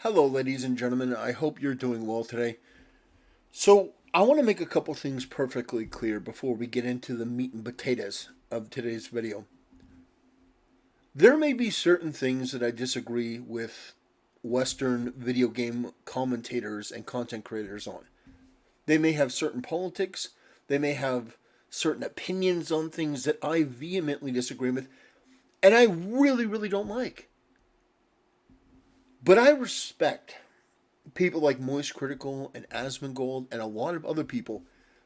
Hello, ladies and gentlemen. I hope you're doing well today. So, I want to make a couple things perfectly clear before we get into the meat and potatoes of today's video. There may be certain things that I disagree with Western video game commentators and content creators on. They may have certain politics, they may have certain opinions on things that I vehemently disagree with, and I really don't like. But I respect people like Moist Critical and Asmongold and a lot of other people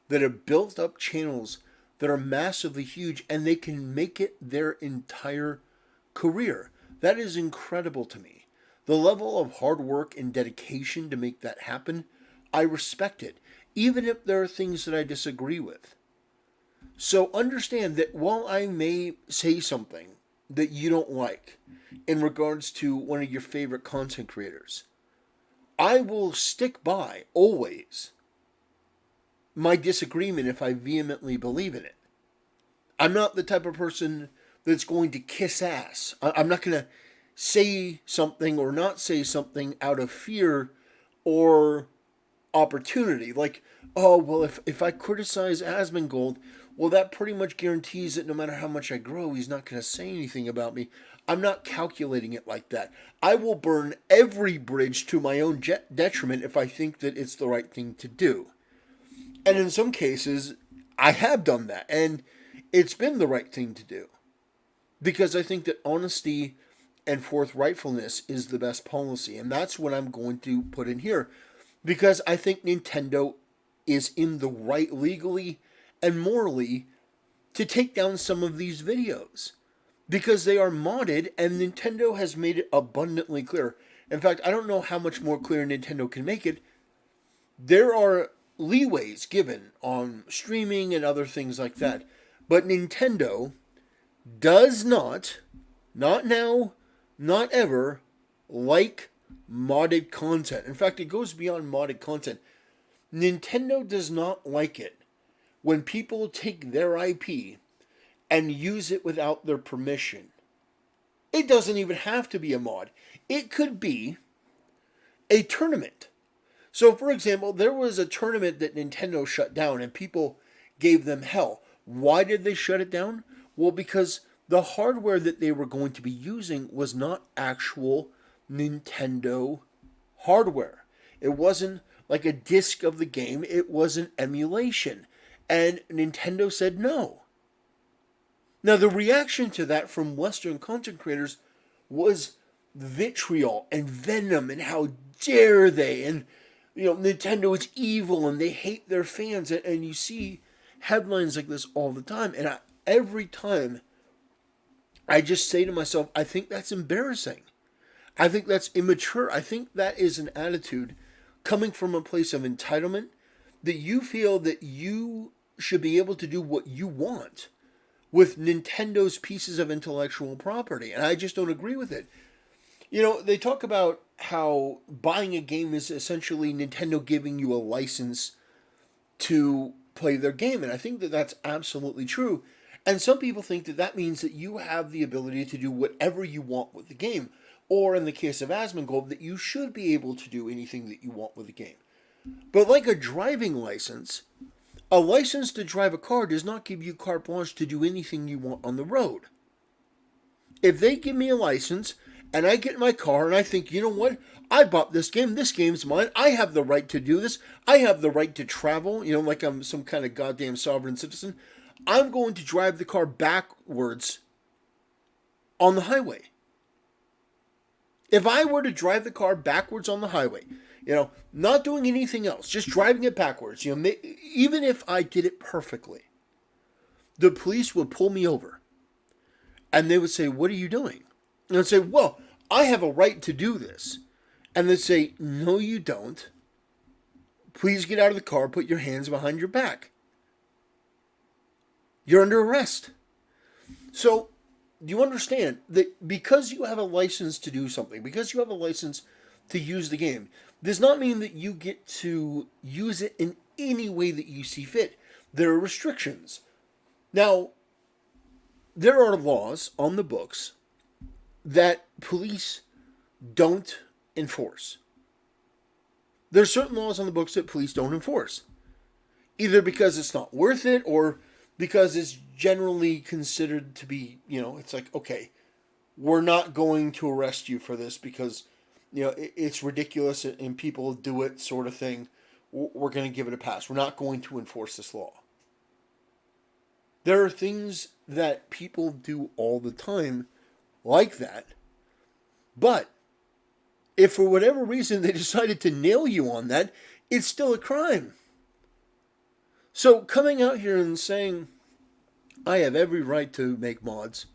that have built up channels that are massively huge and they can make it their entire career. That is incredible to me. The level of hard work and dedication to make that happen, I respect it, even if there are things that I disagree with. So understand that while I may say something that you don't like in regards to one of your favorite content creators, I will stick by, always, my disagreement if I vehemently believe in it. I'm not the type of person that's going to kiss ass. I'm not going to say something or not say something out of fear or opportunity. Like, oh, well, if I criticize Asmongold, well, that pretty much guarantees that no matter how much I grow, he's not going to say anything about me. I'm not calculating it like that. I will burn every bridge to my own detriment if I think that it's the right thing to do. And in some cases, I have done that, and it's been the right thing to do. Because I think that honesty and forthrightfulness is the best policy, and that's what I'm going to put in here. Because I think Nintendo is in the right legally and morally to take down some of these videos. Because they are modded, and Nintendo has made it abundantly clear. In fact, I don't know how much more clear Nintendo can make it. There are leeways given on streaming and other things like that. But Nintendo does not now, not ever, like modded content. In fact, it goes beyond modded content. Nintendo does not like it when people take their IP and use it without their permission. It doesn't even have to be a mod. It could be a tournament. So, for example, there was a tournament that Nintendo shut down and people gave them hell. Why did they shut it down? Well, because the hardware that they were going to be using was not actual Nintendo hardware. It wasn't like a disc of the game, it was an emulation. And Nintendo said no. Now, the reaction to that from Western content creators was vitriol and venom and how dare they, and Nintendo is evil and they hate their fans, and you see headlines like this all the time, and every time I just say to myself, I think that's embarrassing. I think that's immature. I think that is an attitude coming from a place of entitlement, that you feel that you should be able to do what you want with Nintendo's pieces of intellectual property, and I just don't agree with it. They talk about how buying a game is essentially Nintendo giving you a license to play their game, and I think that that's absolutely true. And some people think that that means that you have the ability to do whatever you want with the game, or in the case of Asmongold, that you should be able to do anything that you want with the game. But like a driving license, a license to drive a car does not give you carte blanche to do anything you want on the road. If they give me a license and I get in my car and I think, you know what, I bought this game's mine, I have the right to do this, I have the right to travel, like I'm some kind of goddamn sovereign citizen, I'm going to drive the car backwards on the highway. If I were to drive the car backwards on the highway, not doing anything else, just driving it backwards, even if I did it perfectly, the police would pull me over and they would say, "What are you doing?" And I'd say, "Well, I have a right to do this." And they'd say, "No, you don't. Please get out of the car, put your hands behind your back. You're under arrest." So, do you understand that because you have a license to do something, because you have a license to use the game, does not mean that you get to use it in any way that you see fit. There are restrictions. Now, there are laws on the books that police don't enforce. There's certain laws on the books that police don't enforce, either because it's not worth it or because it's generally considered to be, it's like, okay, we're not going to arrest you for this because, it's ridiculous and people do it, sort of thing. We're going to give it a pass. We're not going to enforce this law. There are things that people do all the time like that, but if for whatever reason they decided to nail you on that, it's still a crime. So coming out here and saying, I have every right to make mods,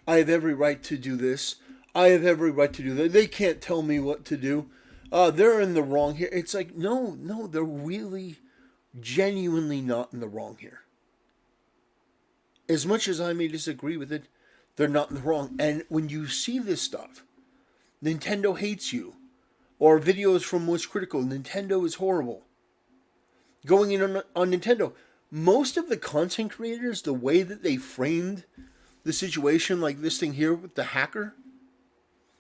I have every right to do this, I have every right to do that, they can't tell me what to do, they're in the wrong here. It's like, no, they're really genuinely not in the wrong here. As much as I may disagree with it, they're not in the wrong. And when you see this stuff, Nintendo hates you, or videos from Most Critical, Nintendo is horrible, going in on Nintendo, most of the content creators, the way that they framed the situation, like this thing here with the hacker,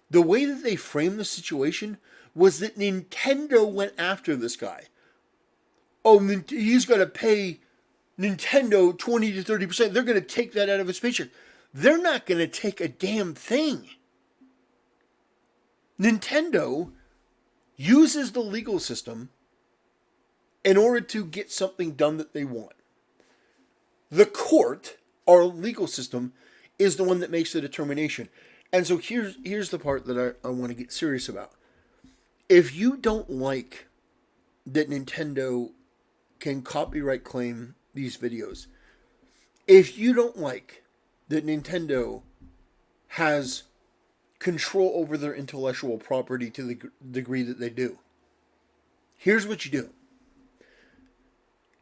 the way that they framed the situation was that Nintendo went after this guy. Oh, he's going to pay Nintendo 20 to 30%. They're going to take that out of his paycheck. They're not going to take a damn thing. Nintendo uses the legal system in order to get something done that they want. The court, our legal system, is the one that makes the determination. And so here's the part that I want to get serious about. If you don't like that Nintendo can copyright claim these videos, if you don't like that Nintendo has control over their intellectual property to the degree that they do, here's what you do.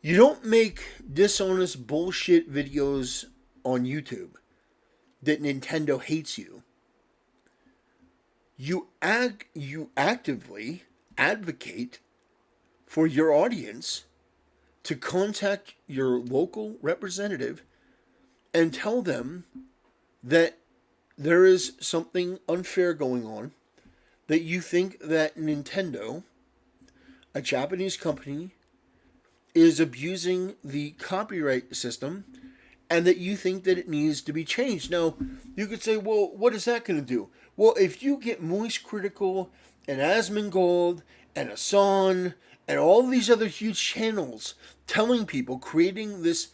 You don't make dishonest bullshit videos on YouTube that Nintendo hates you. You actively advocate for your audience to contact your local representative and tell them that there is something unfair going on, that you think that Nintendo, a Japanese company, is abusing the copyright system, and that you think that it needs to be changed. Now, you could say, well, what is that going to do? Well, if you get Moist Critical and Asmongold and Asan and all these other huge channels telling people, creating this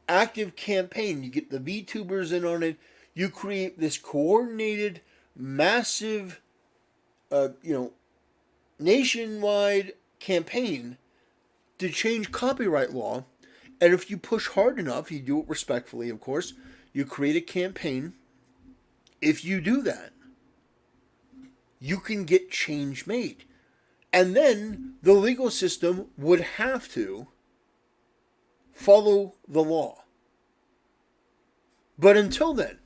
active campaign, you get the VTubers in on it, you create this coordinated, massive, nationwide campaign to change copyright law. And if you push hard enough, you do it respectfully, of course, you create a campaign. If you do that, you can get change made. And then the legal system would have to follow the law. But until then,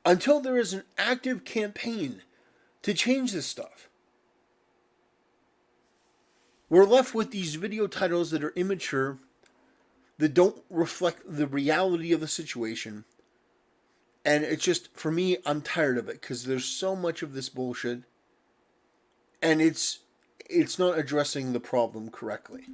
until there is an active campaign to change this stuff, we're left with these video titles that are immature, that don't reflect the reality of the situation. And it's just, for me, I'm tired of it because there's so much of this bullshit, and it's not addressing the problem correctly.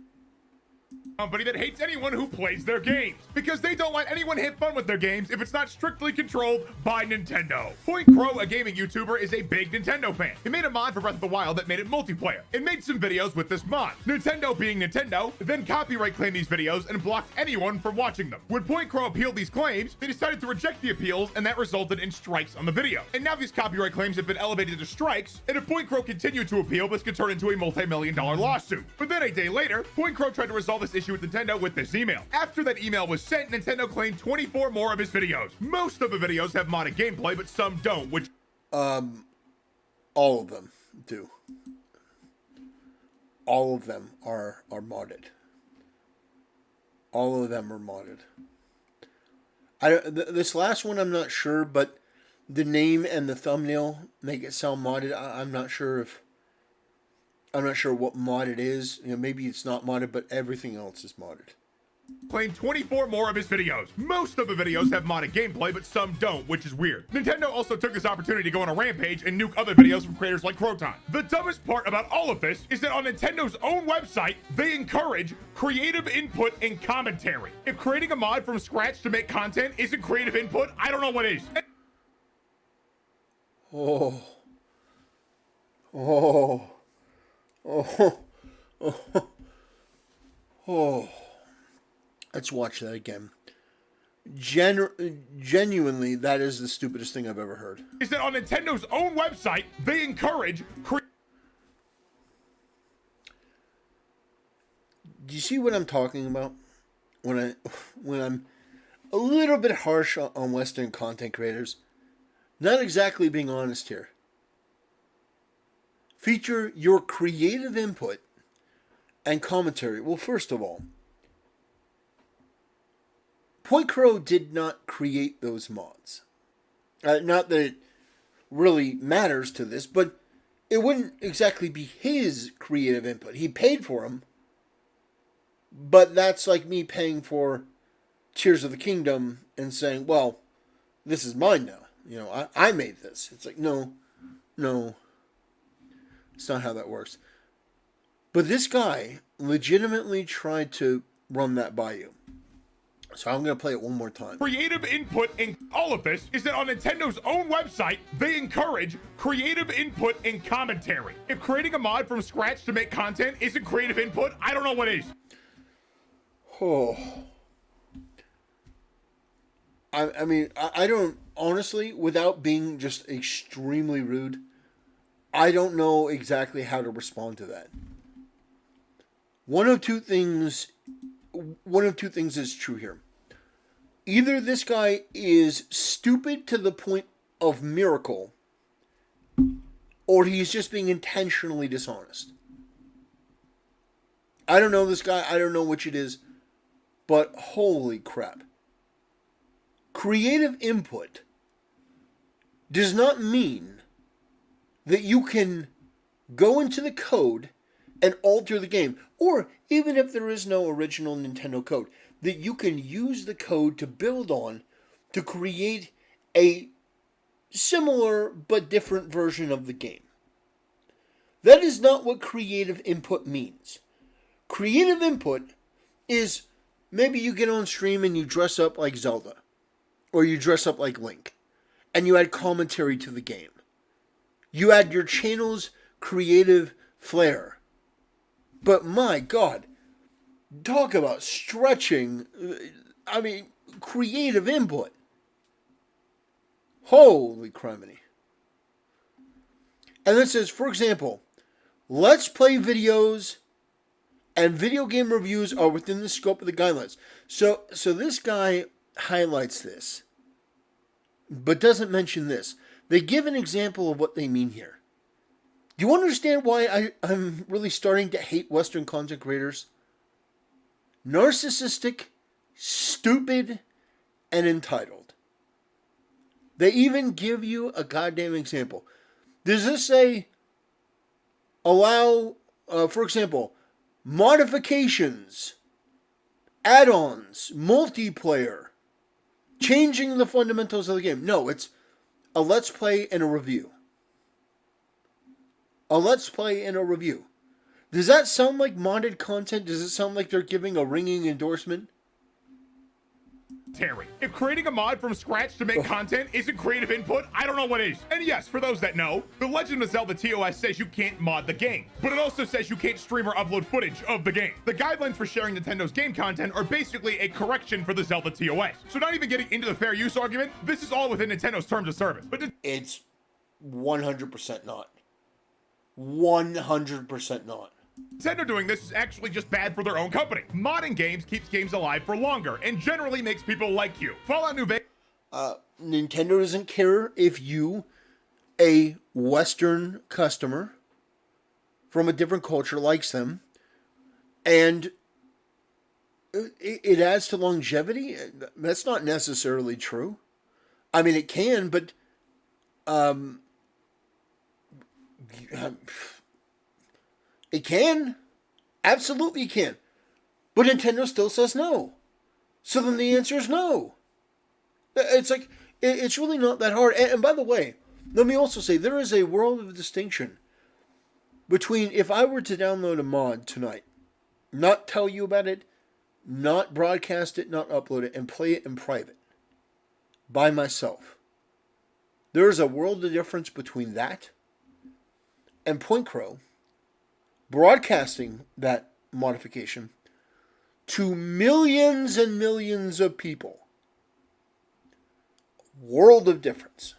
Company that hates anyone who plays their games because they don't let anyone have fun with their games if it's not strictly controlled by Nintendo. Point Crow, a gaming YouTuber, is a big Nintendo fan. He made a mod for Breath of the Wild that made it multiplayer and made some videos with this mod. Nintendo, being Nintendo, then copyright claimed these videos and blocked anyone from watching them. When Point Crow appealed these claims, they decided to reject the appeals, and that resulted in strikes on the video. And now these copyright claims have been elevated to strikes, and if Point Crow continued to appeal, this could turn into a multi-million-dollar lawsuit. But then a day later, Point Crow tried to resolve this issue with Nintendo with this email. After that email was sent, Nintendo claimed 24 more of his videos. Most of the videos have modded gameplay, but some don't, which... All of them do. All of them are modded. All of them are modded. This last one I'm not sure, but the name and the thumbnail make it sound modded. I'm not sure what mod it is. Maybe it's not modded, but everything else is modded. claimed 24 more of his videos. Most of the videos have modded gameplay, but some don't, which is weird. Nintendo also took this opportunity to go on a rampage and nuke other videos from creators like Croton. The dumbest part about all of this is that on Nintendo's own website, they encourage creative input and commentary. If creating a mod from scratch to make content isn't creative input, I don't know what is. Oh. Oh. Oh. Oh. Oh. Let's watch that again. Genuinely, that is the stupidest thing I've ever heard. Is that on Nintendo's own website, they encourage Do you see what I'm talking about? When I'm a little bit harsh on Western content creators, not exactly being honest here. Feature your creative input and commentary. Well, first of all, Point Crow did not create those mods. Not that it really matters to this, but it wouldn't exactly be his creative input. He paid for them, but that's like me paying for Tears of the Kingdom and saying, well, this is mine now. You know, I made this. It's like, no. It's not how that works. But this guy legitimately tried to run that by you. So I'm going to play it one more time. Creative input in all of this is that on Nintendo's own website, they encourage creative input and commentary. If creating a mod from scratch to make content isn't creative input, I don't know what is. Oh. I mean, I don't, honestly, without being just extremely rude, I don't know exactly how to respond to that. One of two things is true here. Either this guy is stupid to the point of miracle, or he's just being intentionally dishonest. I don't know this guy. I don't know which it is. But holy crap. Creative input does not mean that you can go into the code and alter the game. Or even if there is no original Nintendo code, that you can use the code to build on to create a similar but different version of the game. That is not what creative input means. Creative input is maybe you get on stream and you dress up like Zelda. Or you dress up like Link. And you add commentary to the game. You add your channel's creative flair. But my God, talk about stretching, creative input. Holy criminy. And this says, for example, let's play videos and video game reviews are within the scope of the guidelines. So this guy highlights this, but doesn't mention this. They give an example of what they mean here. Do you understand why I'm really starting to hate Western content creators? Narcissistic, stupid, and entitled. They even give you a goddamn example. Does this say allow, for example, modifications, add-ons, multiplayer, changing the fundamentals of the game? No, it's a let's play and a review. A let's play and a review. Does that sound like modded content? Does it sound like they're giving a ringing endorsement? Terry, if creating a mod from scratch to make content isn't creative input, I don't know what is. And yes, for those that know, The Legend of Zelda TOS says you can't mod the game, but it also says you can't stream or upload footage of the game. The guidelines for sharing Nintendo's game content are basically a correction for the Zelda TOS. So not even getting into the fair use argument, this is all within Nintendo's terms of service. But it's 100% not. 100% not. Nintendo doing this is actually just bad for their own company. Modding games keeps games alive for longer and generally makes people like you. Fallout New Vegas. Nintendo doesn't care if you, a Western customer from a different culture, likes them, and it adds to longevity. That's not necessarily true. I mean, it can, but it can. Absolutely can. But Nintendo still says no. So then the answer is no. It's like, it's really not that hard. And by the way, let me also say there is a world of distinction between if I were to download a mod tonight, not tell you about it, not broadcast it, not upload it, and play it in private by myself. There is a world of difference between that and Point Crow broadcasting that modification to millions and millions of people. World of difference.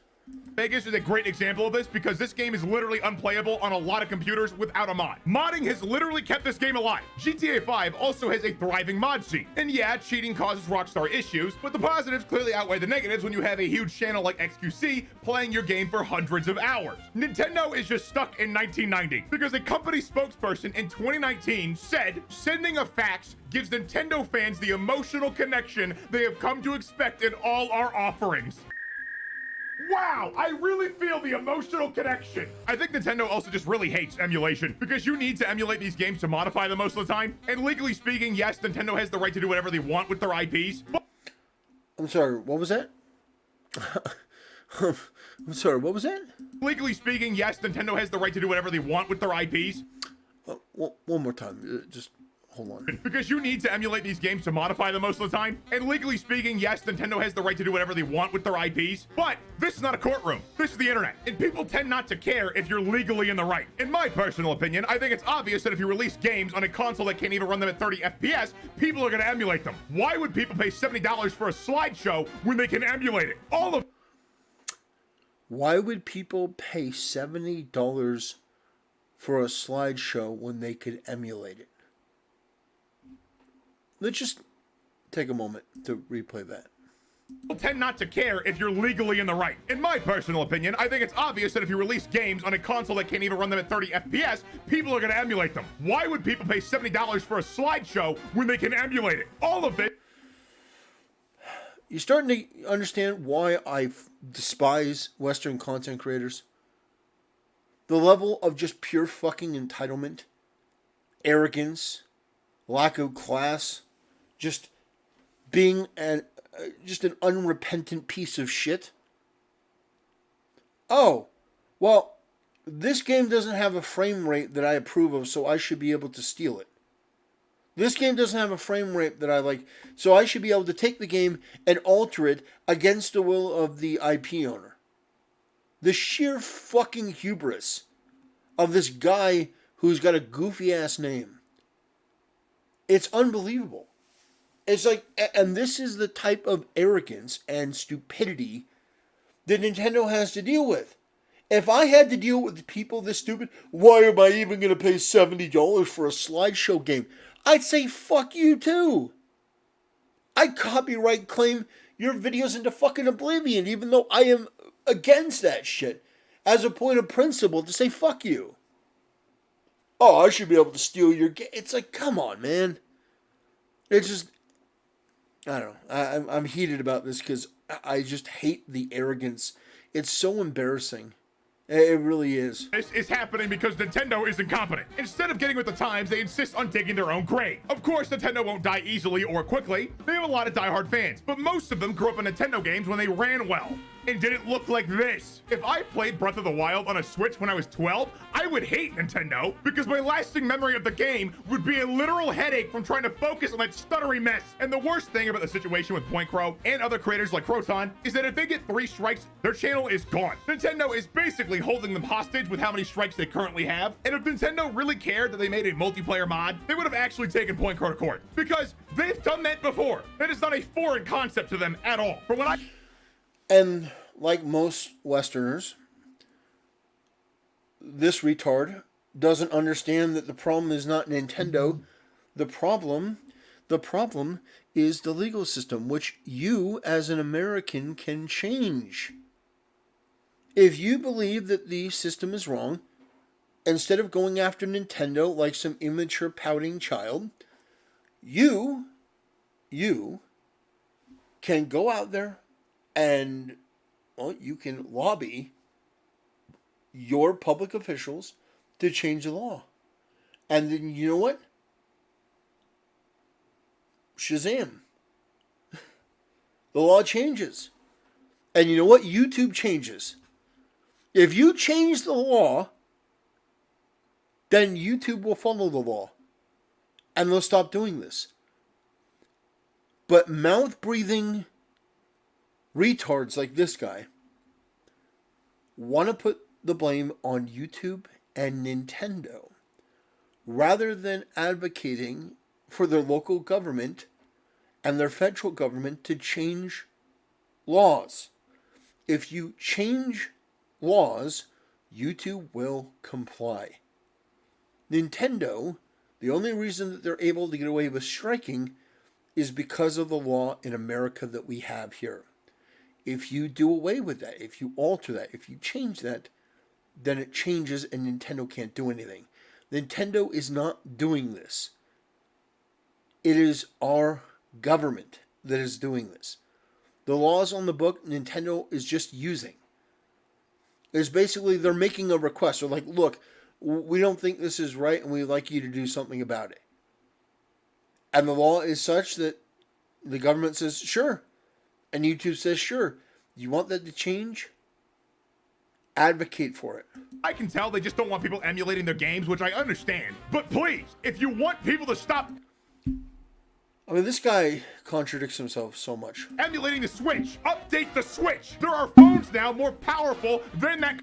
Vegas is a great example of this because this game is literally unplayable on a lot of computers without a mod. Modding has literally kept this game alive. GTA 5 also has a thriving mod scene. And yeah, cheating causes Rockstar issues, but the positives clearly outweigh the negatives when you have a huge channel like XQC playing your game for hundreds of hours. Nintendo is just stuck in 1990 because a company spokesperson in 2019 said, "Sending a fax gives Nintendo fans the emotional connection they have come to expect in all our offerings." Wow, I really feel the emotional connection. I think Nintendo also just really hates emulation because you need to emulate these games to modify them most of the time. And legally speaking, yes, Nintendo has the right to do whatever they want with their IPs. I'm sorry, what was that? I'm sorry, what was that? Legally speaking, yes, Nintendo has the right to do whatever they want with their IPs. One more time, just hold on. Because you need to emulate these games to modify them most of the time. And legally speaking, yes, Nintendo has the right to do whatever they want with their IPs. But this is not a courtroom. This is the internet. And people tend not to care if you're legally in the right. In my personal opinion, I think it's obvious that if you release games on a console that can't even run them at 30 FPS, people are going to emulate them. Why would people pay $70 for a slideshow when they can emulate it? Why would people pay $70 for a slideshow when they could emulate it? Let's just take a moment to replay that. People tend not to care if you're legally in the right. In my personal opinion, I think it's obvious that if you release games on a console that can't even run them at 30 FPS, people are going to emulate them. Why would people pay $70 for a slideshow when they can emulate it? All of it. You're starting to understand why I despise Western content creators? The level of just pure fucking entitlement, arrogance, lack of class, just being an unrepentant piece of shit. Oh, well, this game doesn't have a frame rate that I approve of, so I should be able to steal it. This game doesn't have a frame rate that I like, so I should be able to take the game and alter it against the will of the IP owner. The sheer fucking hubris of this guy who's got a goofy ass name. It's unbelievable. It's like, and this is the type of arrogance and stupidity that Nintendo has to deal with. If I had to deal with people this stupid, why am I even going to pay $70 for a slideshow game? I'd say fuck you too. I copyright claim your videos into fucking oblivion, even though I am against that shit as a point of principle to say fuck you. Oh, I should be able to steal your game. It's like, come on, man. It's just, I don't know. I'm heated about this because I just hate the arrogance. It's so embarrassing. It really is. This is happening because Nintendo is incompetent. Instead of getting with the times, they insist on digging their own grave. Of course, Nintendo won't die easily or quickly. They have a lot of diehard fans, but most of them grew up in Nintendo games when they ran well and didn't look like this. If I played Breath of the Wild on a Switch when I was 12, I would hate Nintendo because my lasting memory of the game would be a literal headache from trying to focus on that stuttery mess. And the worst thing about the situation with Point Crow and other creators like Croton is that if they get 3 strikes, their channel is gone. Nintendo is basically holding them hostage with how many strikes they currently have. And if Nintendo really cared that they made a multiplayer mod, they would have actually taken Point Crow to court because they've done that before. That is not a foreign concept to them at all. From what And like most Westerners, this retard doesn't understand that the problem is not Nintendo. The problem is the legal system, which you as an American can change. If you believe that the system is wrong, instead of going after Nintendo like some immature pouting child, you can go out there and, well, you can lobby your public officials to change the law. And then, you know what? Shazam. the law changes. And you know what? YouTube changes. If you change the law, then YouTube will follow the law. And they'll stop doing this. But mouth-breathing retards like this guy want to put the blame on YouTube and Nintendo rather than advocating for their local government and their federal government to change laws. If you change laws, YouTube will comply. Nintendo, the only reason that they're able to get away with striking is because of the law in America that we have here. If you do away with that, if you alter that, if you change that, then it changes and Nintendo can't do anything. Nintendo is not doing this. It is our government that is doing this. The laws on the book, Nintendo is just using. It's basically they're making a request. They're like, look, we don't think this is right and we'd like you to do something about it. And the law is such that the government says, sure. And YouTube says, sure. You want that to change? Advocate for it. I can tell they just don't want people emulating their games, which I understand. But please, if you want people to stop I mean, this guy contradicts himself so much. emulating the Switch, update the Switch. There are phones now more powerful than that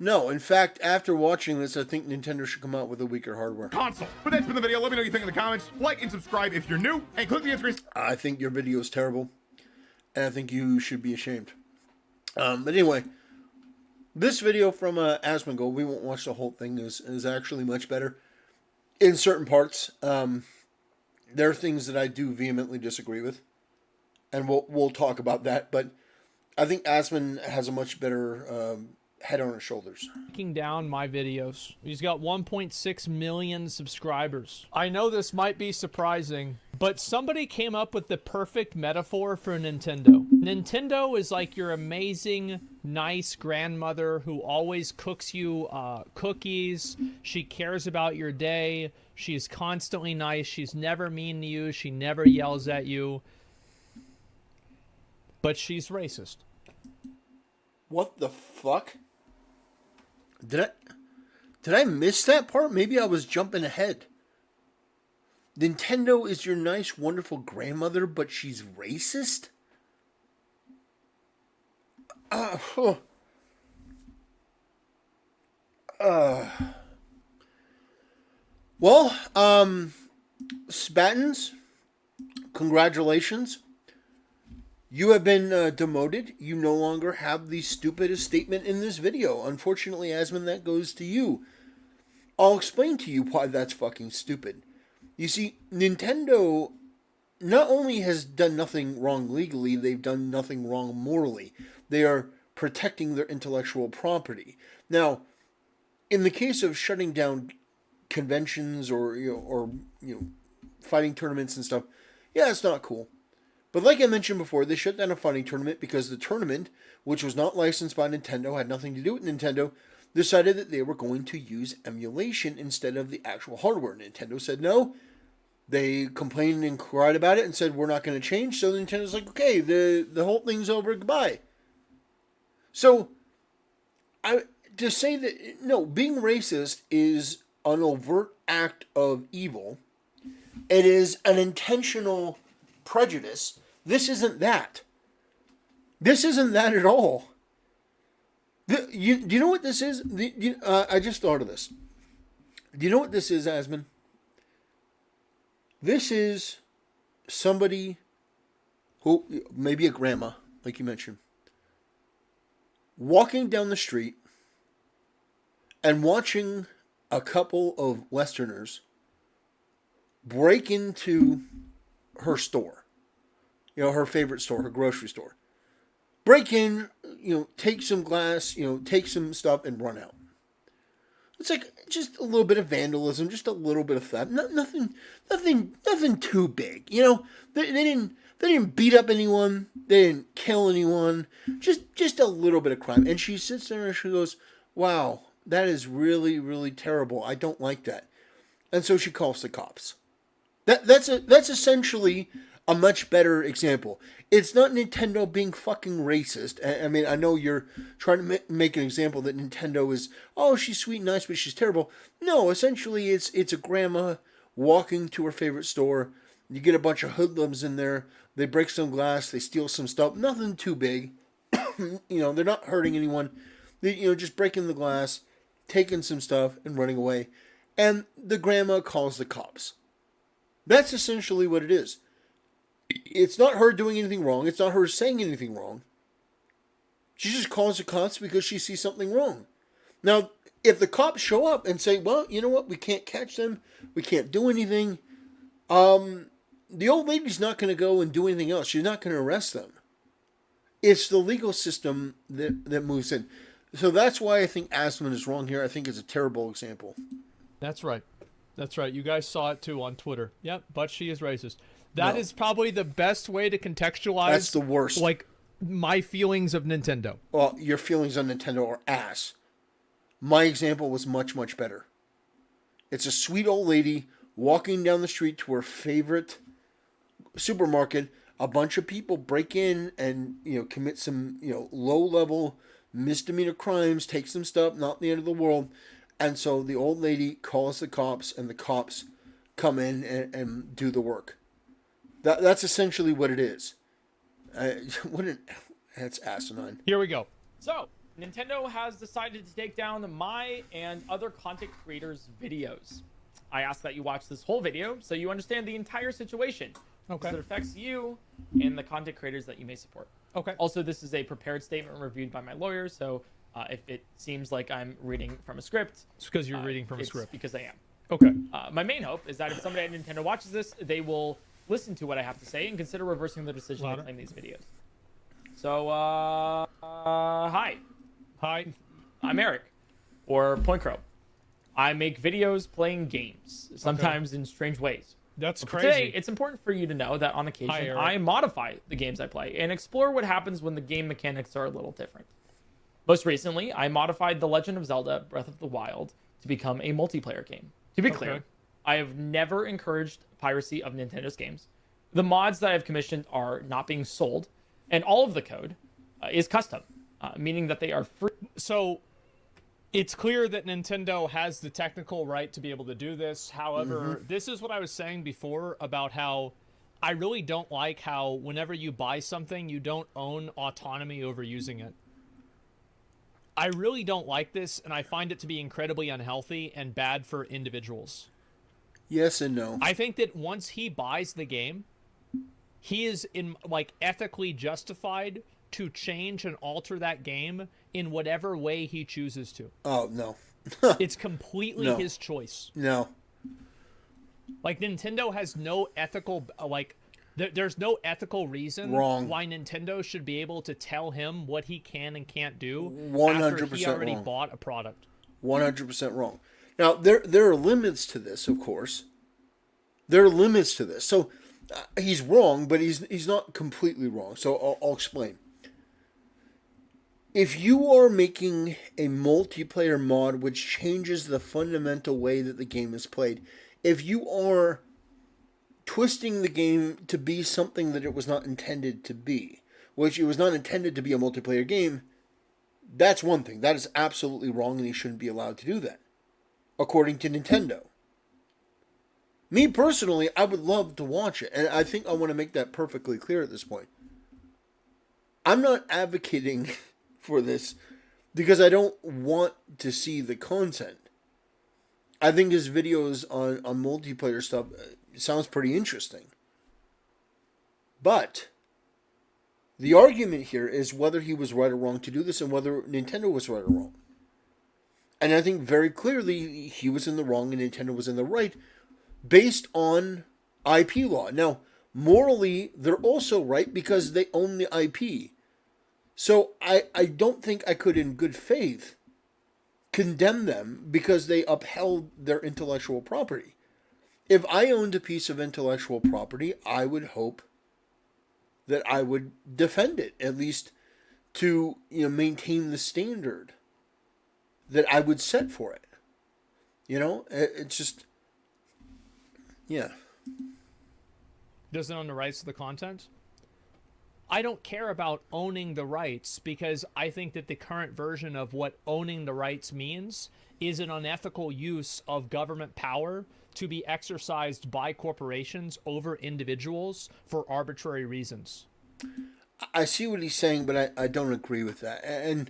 No, in fact, after watching this, I think Nintendo should come out with a weaker hardware. console. But that's been the video. Let me know what you think in the comments. Like and subscribe if you're new, and click the answer. I think your video is terrible, and I think you should be ashamed. But anyway, this video from Asmongold, we won't watch the whole thing, is actually much better in certain parts. There are things that I do vehemently disagree with, and we'll talk about that. But I think Asmon has a much better head on his shoulders. Taking down my videos. He's got 1.6 million subscribers. I know this might be surprising, but somebody came up with the perfect metaphor for Nintendo. Nintendo is like your amazing, nice grandmother who always cooks you cookies. She cares about your day. She's constantly nice. She's never mean to you. She never yells at you. But she's racist. What the fuck? Did I miss that part? Maybe I was jumping ahead. Nintendo is your nice, wonderful grandmother, but she's racist? Well, Spattens, congratulations. You have been demoted. You no longer have the stupidest statement in this video. Unfortunately, Asmon, that goes to you. I'll explain to you why that's fucking stupid. You see, Nintendo not only has done nothing wrong legally, they've done nothing wrong morally. They are protecting their intellectual property. Now, in the case of shutting down conventions or fighting tournaments and stuff, yeah, it's not cool. But like I mentioned before, they shut down a fighting tournament because the tournament, which was not licensed by Nintendo, had nothing to do with Nintendo, decided that they were going to use emulation instead of the actual hardware. Nintendo said no. They complained and cried about it and said, we're not going to change. So Nintendo's like, okay, the whole thing's over, goodbye. So, to say that, no, being racist is an overt act of evil. It is an intentional prejudice. This isn't that. This isn't that at all. Do you know what this is? I just thought of this. Do you know what this is, Asmon? This is somebody who, maybe a grandma, like you mentioned, walking down the street and watching a couple of Westerners break into her store. Her favorite store, her grocery store. Break in, take some glass, take some stuff and run out. It's like just a little bit of vandalism, just a little bit of theft. Nothing too big. They didn't beat up anyone. They didn't kill anyone. Just a little bit of crime. And she sits there and she goes, "Wow, that is really, really terrible. I don't like that." And so she calls the cops. That's essentially a much better example. It's not Nintendo being fucking racist. I mean, I know you're trying to make an example that Nintendo is, oh, she's sweet and nice, but she's terrible. No, essentially, it's a grandma walking to her favorite store. You get a bunch of hoodlums in there. They break some glass. They steal some stuff. Nothing too big. They're not hurting anyone. They, just breaking the glass, taking some stuff, and running away. And the grandma calls the cops. That's essentially what it is. It's not her doing anything wrong. It's not her saying anything wrong. She just calls the cops because she sees something wrong. Now, if the cops show up and say, well, you know what, we can't catch them, we can't do anything, the old lady's not going to go and do anything else. She's not going to arrest them. It's the legal system that moves in. So that's why I think Asman is wrong here. I think it's a terrible example. That's right. That's right. You guys saw it too on Twitter. Yep, but she is racist. That is probably the best way to contextualize. That's the worst. Like, my feelings of Nintendo. Well, your feelings on Nintendo are ass. My example was much, much better. It's a sweet old lady walking down the street to her favorite supermarket. A bunch of people break in and, commit some, low-level misdemeanor crimes, take some stuff, not the end of the world. And so the old lady calls the cops, and the cops come in and do the work. That's essentially what it is. That's asinine. Here we go. So, Nintendo has decided to take down my and other content creators' videos. I ask that you watch this whole video so you understand the entire situation. Okay. Because it affects you and the content creators that you may support. Okay. Also, this is a prepared statement reviewed by my lawyer, so if it seems like I'm reading from a script... It's because you're reading from a script. Because I am. Okay. My main hope is that if somebody at Nintendo watches this, they will listen to what I have to say and consider reversing the decision to claim these videos. So, hi. Hi. I'm Eric, or Point Crow. I make videos playing games, sometimes in strange ways. That's But crazy. today, it's important for you to know that on occasion, I modify the games I play and explore what happens when the game mechanics are a little different. Most recently, I modified The Legend of Zelda Breath of the Wild to become a multiplayer game. To be clear, I have never encouraged piracy of Nintendo's games. The mods that I've commissioned are not being sold, and all of the code is custom, meaning that they are free. So, it's clear that Nintendo has the technical right to be able to do this. However, this is what I was saying before about how I really don't like how whenever you buy something, you don't own autonomy over using it. I really don't like this, and I find it to be incredibly unhealthy and bad for individuals. Yes and no. I think that once he buys the game, he is ethically justified to change and alter that game in whatever way he chooses to. Oh, no. It's completely his choice. No. Like, Nintendo has no ethical, there's no ethical reason why Nintendo should be able to tell him what he can and can't do 100% after he already wrong. bought a product. 100% wrong. Now, there are limits to this, of course. There are limits to this. So, he's wrong, but he's not completely wrong. So, I'll explain. If you are making a multiplayer mod which changes the fundamental way that the game is played, if you are twisting the game to be something that it was not intended to be, which it was not intended to be a multiplayer game, that's one thing. That is absolutely wrong, and he shouldn't be allowed to do that, according to Nintendo. Me personally, I would love to watch it, and I think I want to make that perfectly clear at this point. I'm not advocating for this because I don't want to see the content. I think his videos on multiplayer stuff sounds pretty interesting. But the argument here is whether he was right or wrong to do this and whether Nintendo was right or wrong. And I think very clearly he was in the wrong and Nintendo was in the right based on IP law. Now, morally, they're also right because they own the IP. So I don't think I could, in good faith, condemn them because they upheld their intellectual property. If I owned a piece of intellectual property, I would hope that I would defend it, at least to maintain the standard that I would set for it. It's just, yeah. doesn't own the rights to the content. I don't care about owning the rights because I think that the current version of what owning the rights means is an unethical use of government power to be exercised by corporations over individuals for arbitrary reasons. I see what he's saying, but I don't agree with that. And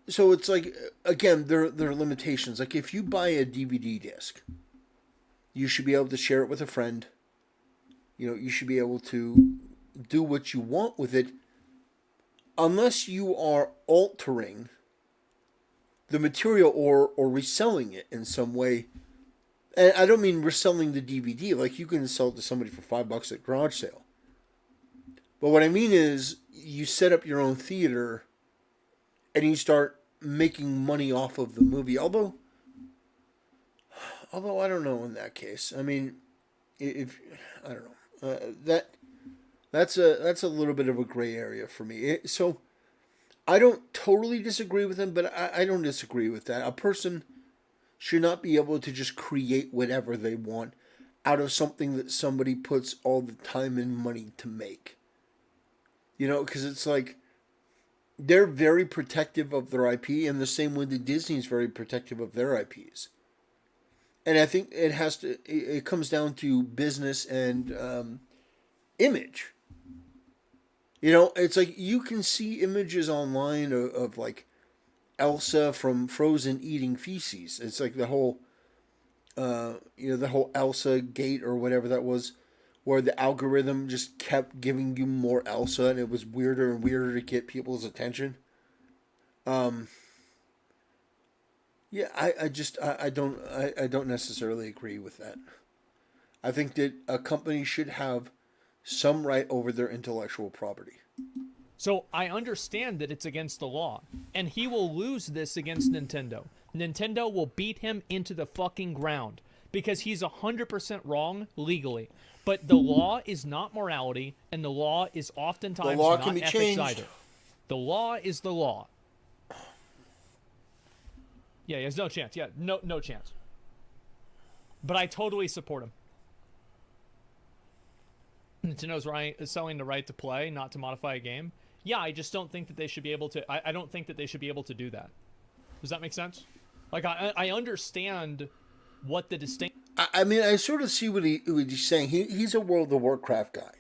so it's like, again, there are limitations. Like if you buy a DVD disc, you should be able to share it with a friend. You should be able to do what you want with it, unless you are altering the material or reselling it in some way. And I don't mean reselling the DVD. Like you can sell it to somebody for $5 at garage sale. But what I mean is you set up your own theater and you start making money off of the movie. Although I don't know in that case. I mean, if I don't know, that's a little bit of a gray area for me. So I don't totally disagree with him, but I don't disagree with that. A person should not be able to just create whatever they want out of something that somebody puts all the time and money to make. Because it's like they're very protective of their IP, and the same way that Disney's very protective of their IPs. And I think it comes down to business and image. It's like you can see images online of like Elsa from Frozen eating feces. It's like the whole Elsa gate or whatever that was, where the algorithm just kept giving you more Elsa, and it was weirder and weirder to get people's attention. Yeah, I don't necessarily agree with that. I think that a company should have some right over their intellectual property. So I understand that it's against the law, and he will lose this against Nintendo. Nintendo will beat him into the fucking ground because he's 100% wrong legally. But the law is not morality, and the law is oftentimes the law not can be ethics changed. either. The law is the law. Yeah, he has no chance. Yeah, no chance. But I totally support him. Nintendo's selling the right to play, not to modify a game. Yeah, I just don't think that they should be able to. I don't think that they should be able to do that. Does that make sense? Like, I understand what the distinction. I mean, I sort of see what he's saying. He's a World of Warcraft guy.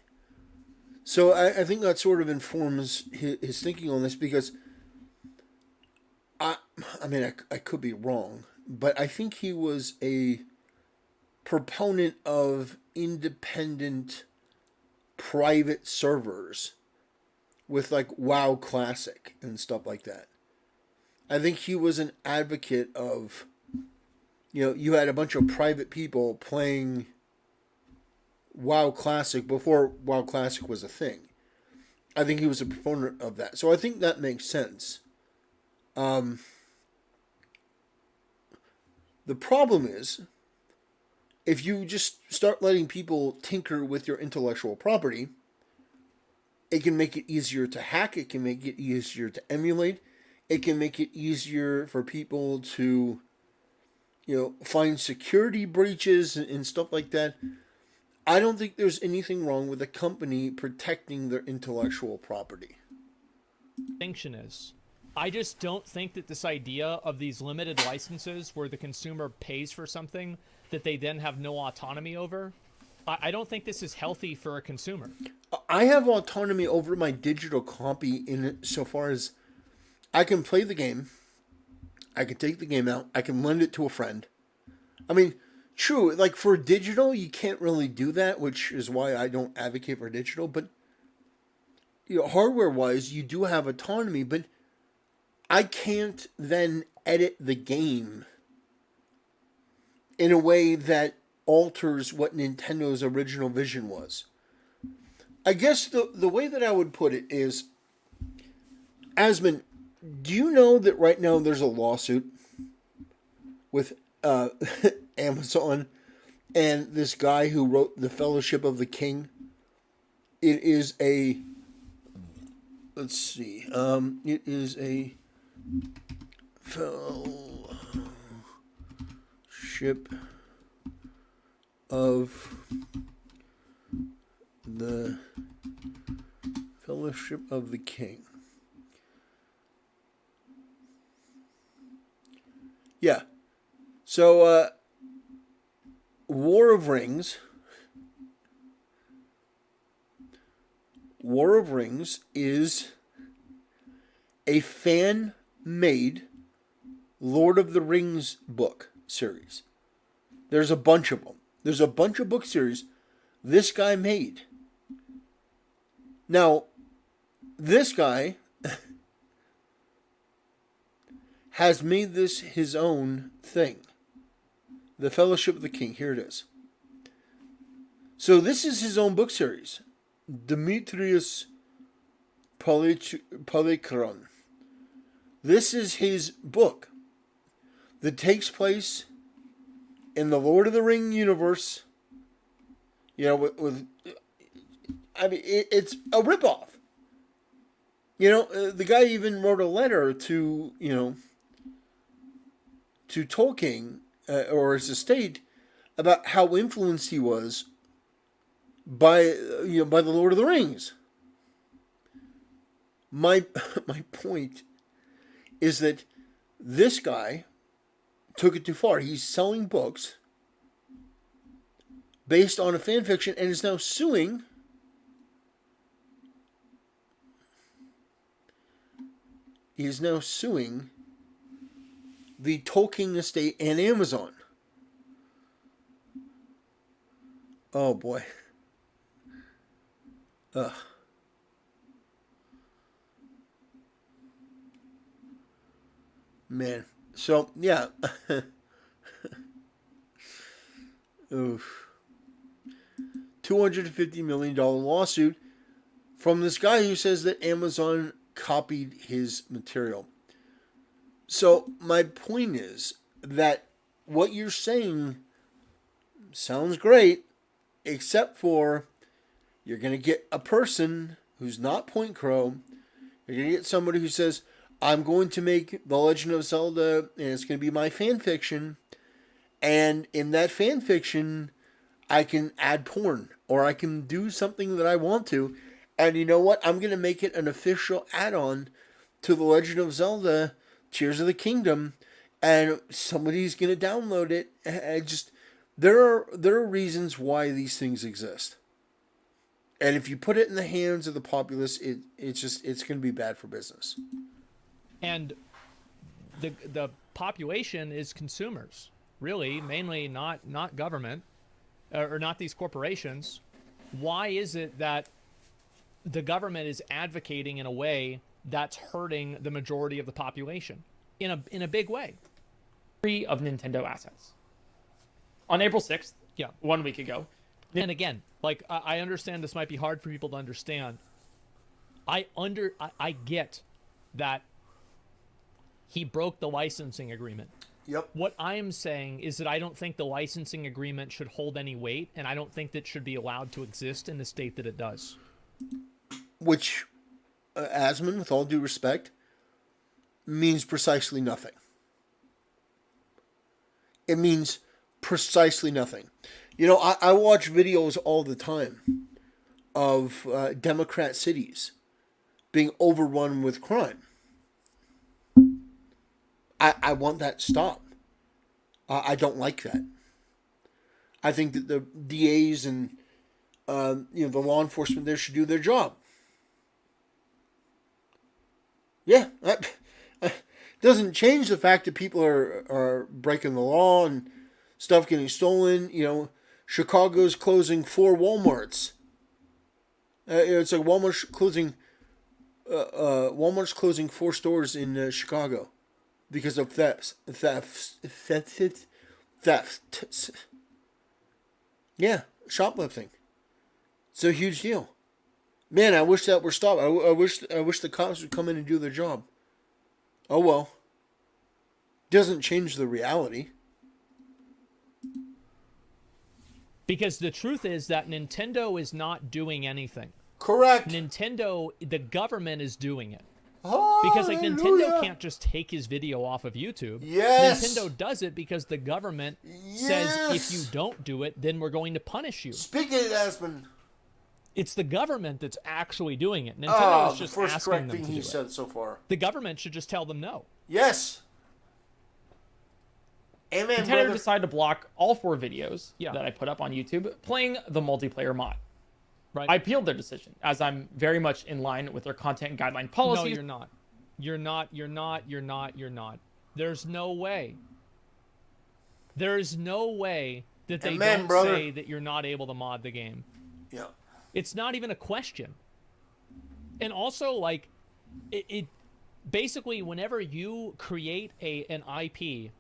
So I think that sort of informs his thinking on this, because I mean, I could be wrong, but I think he was a proponent of independent private servers with like WoW Classic and stuff like that. I think he was an advocate of, you had a bunch of private people playing WoW Classic before WoW Classic was a thing. I think he was a proponent of that. So I think that makes sense. The problem is, if you just start letting people tinker with your intellectual property, it can make it easier to hack, it can make it easier to emulate, it can make it easier for people to, find security breaches and stuff like that. I don't think there's anything wrong with a company protecting their intellectual property. Distinction is, I just don't think that this idea of these limited licenses where the consumer pays for something that they then have no autonomy over, I don't think this is healthy for a consumer. I have autonomy over my digital copy in so far as I can play the game, I can take the game out, I can lend it to a friend. I mean, true, like for digital, you can't really do that, which is why I don't advocate for digital, but hardware-wise, you do have autonomy, but I can't then edit the game in a way that alters what Nintendo's original vision was. I guess the way that I would put it is, Asmund, do you know that right now there's a lawsuit with Amazon and this guy who wrote The Fellowship of the King? It is a... Let's see. It is a Fellowship of The Fellowship of the King. Yeah. So, War of Rings. War of Rings is a fan-made Lord of the Rings book series. There's a bunch of them. There's a bunch of book series this guy made. Now, this guy has made this his own thing. The Fellowship of the King. Here it is. So this is his own book series. Demetrius Polychron. This is his book that takes place in the Lord of the Ring universe. You know, it's a ripoff. You know, the guy even wrote a letter to, to Tolkien or his estate about how influenced he was by the Lord of the Rings. My point is that this guy took it too far. He's selling books based on a fan fiction and is now suing the Tolkien estate and Amazon. Oh boy. Ugh. Man. So, yeah. Oof. $250 million lawsuit from this guy who says that Amazon copied his material. So, my point is that what you're saying sounds great, except for you're going to get a person who's not Point Crow. You're going to get somebody who says, I'm going to make The Legend of Zelda, and it's going to be my fan fiction. And in that fan fiction, I can add porn, or I can do something that I want to. And you know what? I'm going to make it an official add-on to The Legend of Zelda, Tears of the Kingdom, and somebody's going to download it. There are reasons why these things exist. And if you put it in the hands of the populace, it's going to be bad for business. And the population is consumers, really, mainly not government, or not these corporations. Why is it that the government is advocating in a way that's hurting the majority of the population in a big way? Free of Nintendo assets. On April 6th, 1 week ago. And again, like, I understand this might be hard for people to understand. I get that he broke the licensing agreement. Yep. What I am saying is that I don't think the licensing agreement should hold any weight, and I don't think that should be allowed to exist in the state that it does. Which, Asmon, with all due respect, means precisely nothing. It means precisely nothing. You know, I watch videos all the time of Democrat cities being overrun with crime. I want that to stop. I don't like that. I think that the DAs and the law enforcement there should do their job. Yeah, that doesn't change the fact that people are breaking the law and stuff getting stolen. You know, Chicago's closing 4 Walmarts. It's like Walmart's closing 4 stores in Chicago because of thefts. Yeah, shoplifting. It's a huge deal. Man, I wish that were stopped. I wish the cops would come in and do their job. Oh well. Doesn't change the reality. Because the truth is that Nintendo is not doing anything. Correct. Nintendo, the government is doing it. Hallelujah. Because like Nintendo can't just take his video off of YouTube. Yes. Nintendo does it because the government says if you don't do it, then we're going to punish you. Speak it, Aspen. It's the government that's actually doing it. Nintendo is The just first asking correct them thing to he do it. said so far. The government should just tell them no. Yes. Amen, Nintendo brother. decided to block all 4 videos Yeah. that I put up on YouTube playing the multiplayer mod. Right. I appealed their decision, as I'm very much in line with their content guideline No, policies. you're not. You're not. There's no way. There's no way that they Amen, don't brother. say that you're not able to mod the game. Yeah. It's not even a question. And also, like, it basically, whenever you create an IP,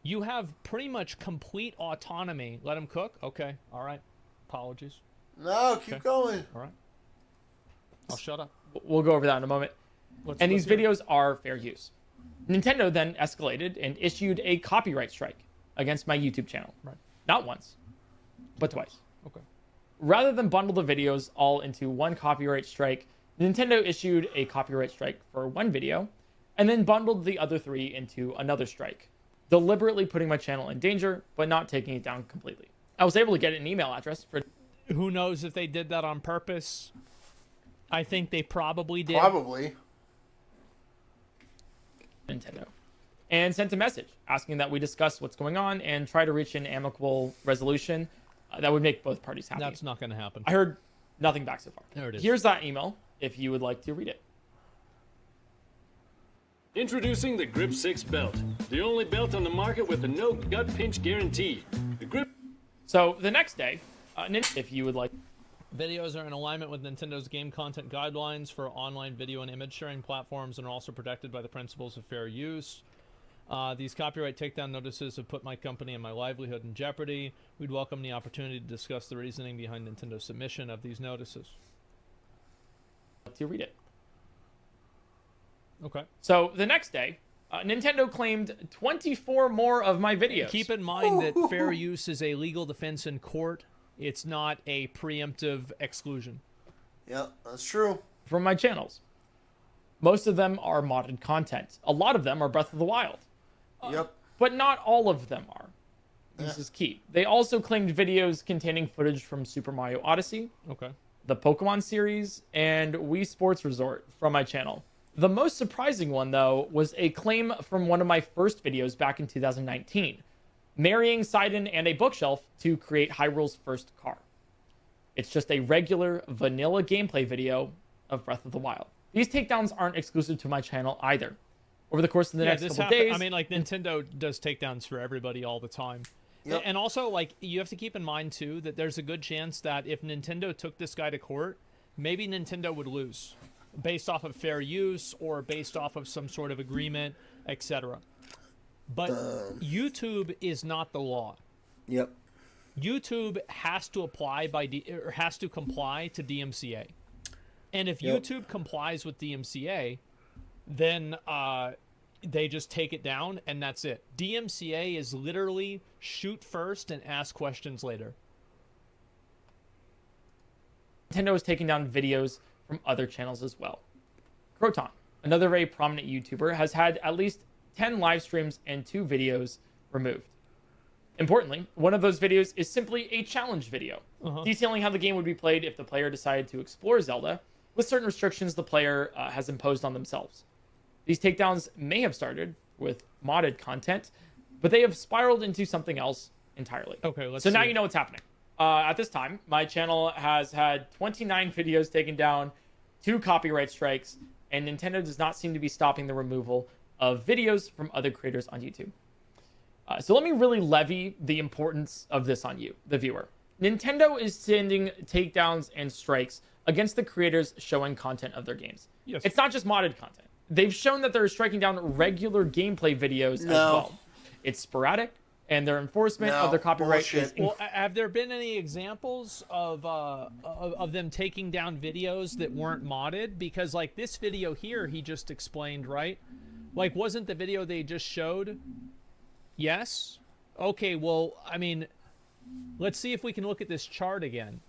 you have pretty much complete autonomy. Let them cook? Okay. All right. Apologies. No, keep going. All right. I'll shut up. We'll go over that in a moment. And these let's hear it. videos are fair use. Nintendo then escalated and issued a copyright strike against my YouTube channel. Right. Not once, but twice. Okay. Rather than bundle the videos all into one copyright strike, Nintendo issued a copyright strike for one video and then bundled the other 3 into another strike, deliberately putting my channel in danger, but not taking it down completely. I was able to get an email address for Who knows if they did that on purpose? I think they probably did. Probably. Nintendo and sent a message asking that we discuss what's going on and try to reach an amicable resolution that would make both parties happy. That's not going to happen. I heard nothing back so far. There it is. Here's that email if you would like to read it. Introducing the Grip 6 belt, the only belt on the market with a no gut pinch guarantee. The Grip. So the next day, if you would like, Videos are in alignment with Nintendo's game content guidelines for online video and image sharing platforms and are also protected by the principles of fair use. These copyright takedown notices have put my company and my livelihood in jeopardy. We'd welcome the opportunity to discuss the reasoning behind Nintendo's submission of these notices. to read it. Okay. So the next day, Nintendo claimed 24 more of my videos. Keep in mind that fair use is a legal defense in court. It's not a preemptive exclusion. Yeah, that's true. From my channels. Most of them are modded content. A lot of them are Breath of the Wild. Yep. But not all of them are. This Yeah. is key. They also claimed videos containing footage from Super Mario Odyssey, Okay. the Pokemon series, and Wii Sports Resort from my channel. The most surprising one, though, was a claim from one of my first videos back in 2019, marrying Sidon and a bookshelf to create Hyrule's first car. It's just a regular vanilla gameplay video of Breath of the Wild. These takedowns aren't exclusive to my channel either. Over the course of the next couple days, I mean, like, Nintendo does takedowns for everybody all the time. Yep. And also, like, you have to keep in mind, too, that there's a good chance that if Nintendo took this guy to court, maybe Nintendo would lose based off of fair use or based off of some sort of agreement, etc. But YouTube is not the law. Yep. YouTube has to apply or has to comply to DMCA. And if Yep. YouTube complies with DMCA, then they just take it down and that's it. DMCA is literally shoot first and ask questions later. Nintendo is taking down videos from other channels as well. Croton, another very prominent YouTuber, has had at least 10 live streams and 2 videos removed. Importantly, one of those videos is simply a challenge video, detailing how the game would be played if the player decided to explore Zelda, with certain restrictions the player has imposed on themselves. These takedowns may have started with modded content, but they have spiraled into something else entirely. Okay, let's So now see. you know what's happening. At this time, my channel has had 29 videos taken down, 2 copyright strikes, and Nintendo does not seem to be stopping the removal of videos from other creators on YouTube. So let me really levy the importance of this on you, the viewer. Nintendo is sending takedowns and strikes against the creators showing content of their games. Yes. It's not just modded content. They've shown that they're striking down regular gameplay videos as No. well. It's sporadic, and their enforcement of No, their copyright is bullshit. Well, have there been any examples of them taking down videos that weren't modded? Because, like, this video here, he just explained, right? Like, wasn't the video they just showed? Yes? Okay, well, I mean, let's see if we can look at this chart again.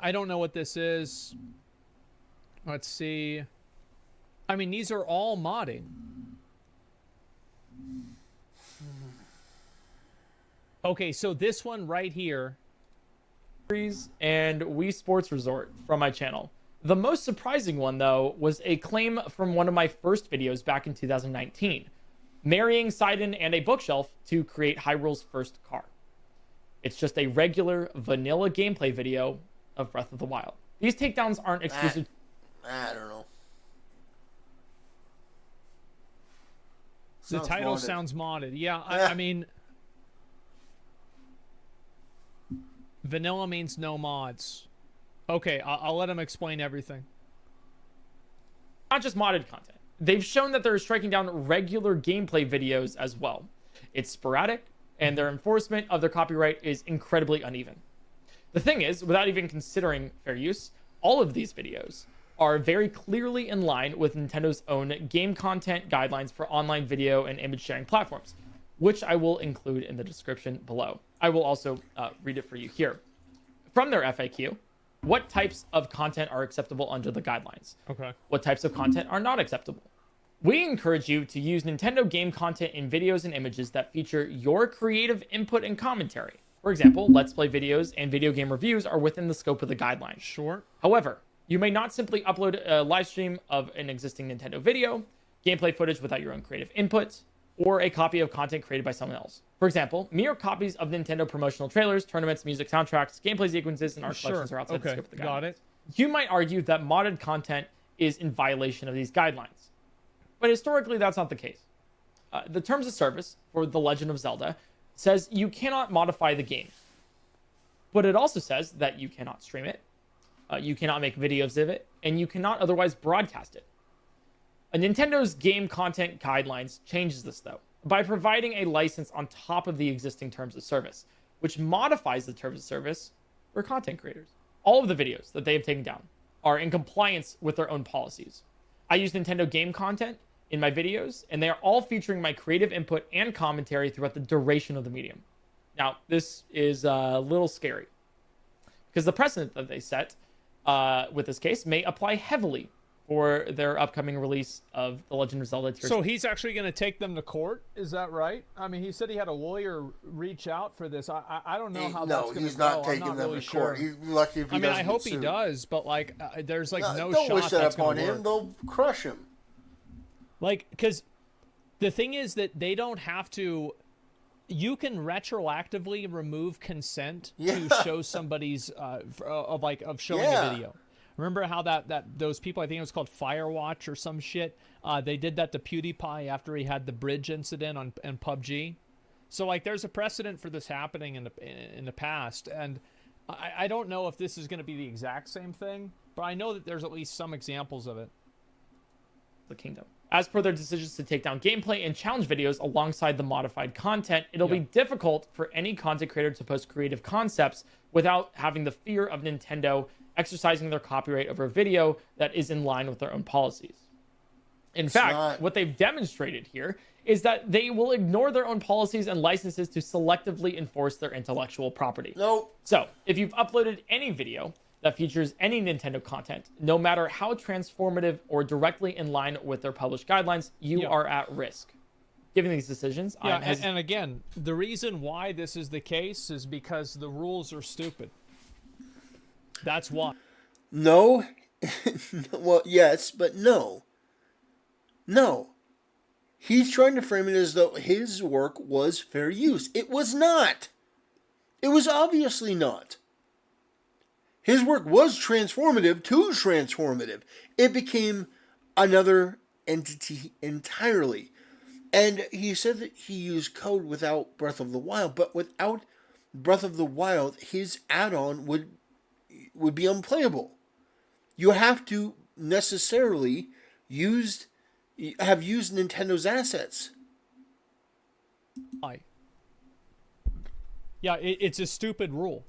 I don't know what this is. Let's see. I mean, these are all modding. Okay, so this one right here. And Wii Sports Resort from my channel. The most surprising one, though, was a claim from one of my first videos back in 2019, marrying Sidon and a bookshelf to create Hyrule's first car. It's just a regular vanilla gameplay video of Breath of the Wild. These takedowns aren't exclusive. I don't know. The title sounds modded. Yeah, I mean, vanilla means no mods. Okay, I'll let him explain everything. Not just modded content. They've shown that they're striking down regular gameplay videos as well. It's sporadic, and their enforcement of their copyright is incredibly uneven. The thing is, without even considering fair use, all of these videos are very clearly in line with Nintendo's own game content guidelines for online video and image sharing platforms, which I will include in the description below. I will also read it for you here. From their FAQ, what types of content are acceptable under the guidelines? Okay. What types of content are not acceptable? We encourage you to use Nintendo game content in videos and images that feature your creative input and commentary. For example, Let's Play videos and video game reviews are within the scope of the guidelines. Sure. However, you may not simply upload a live stream of an existing Nintendo video, gameplay footage without your own creative input, or a copy of content created by someone else. For example, mere copies of Nintendo promotional trailers, tournaments, music soundtracks, gameplay sequences, and art collections are outside the scope of the guidelines. Got it. You might argue that modded content is in violation of these guidelines. But historically, that's not the case. The terms of service for The Legend of Zelda says you cannot modify the game. But it also says that you cannot stream it, you cannot make videos of it, and you cannot otherwise broadcast it. Nintendo's game content guidelines changes this, though, by providing a license on top of the existing terms of service, which modifies the terms of service for content creators. All of the videos that they have taken down are in compliance with their own policies. I use Nintendo game content in my videos, and they are all featuring my creative input and commentary throughout the duration of the medium. Now, this is a little scary, because the precedent that they set with this case may apply heavily for their upcoming release of The Legend of Zelda Tears. So he's actually going to take them to court? Is that right? I mean, he said he had a lawyer reach out for this. I don't know how that's going to go. No, he's not I'm taking not them really to court. sure. He's lucky if he doesn't I hope get he sued. does, but like, there's like no don't shot wish that that's upon going to him. work. They'll crush him. Like, because the thing is that they don't have to. You can retroactively remove consent to show somebody's of showing a video. Remember how that those people, I think it was called Firewatch or some shit, they did that to PewDiePie after he had the bridge incident on PUBG. So like, there's a precedent for this happening in the past, and I don't know if this is going to be the exact same thing, but I know that there's at least some examples of it. The kingdom. As per their decisions to take down gameplay and challenge videos alongside the modified content, it'll be difficult for any content creator to post creative concepts without having the fear of Nintendo exercising their copyright over a video that is in line with their own policies. In fact, what they've demonstrated here is that they will ignore their own policies and licenses to selectively enforce their intellectual property. Nope. So, if you've uploaded any video that features any Nintendo content, no matter how transformative or directly in line with their published guidelines, you are at risk. Given these decisions, and again, the reason why this is the case is because the rules are stupid. That's why. No. Well, yes, but no. No. He's trying to frame it as though his work was fair use. It was not. It was obviously not. His work was transformative to transformative. It became another entity entirely. And he said that he used code without Breath of the Wild, but without Breath of the Wild, his add-on would be unplayable. You have to necessarily have used Nintendo's assets. Yeah, it's a stupid rule.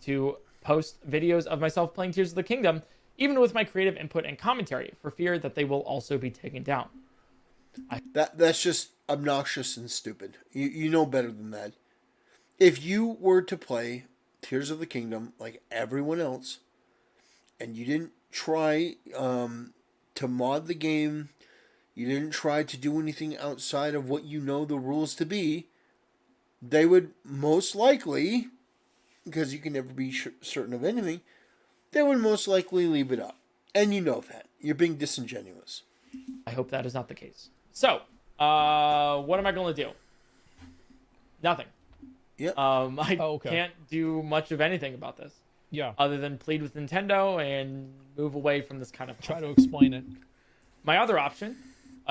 To post videos of myself playing Tears of the Kingdom, even with my creative input and commentary, for fear that they will also be taken down. That's just obnoxious and stupid. You know better than that. If you were to play Tears of the Kingdom like everyone else, and you didn't try to mod the game, you didn't try to do anything outside of what you know the rules to be, they would most likely, because you can never be certain of anything, they would most likely leave it up. And you know that. You're being disingenuous. I hope that is not the case. So, what am I going to do? Nothing. Yep. I can't do much of anything about this. Yeah. Other than plead with Nintendo and move away from this kind of Try to explain it. My other option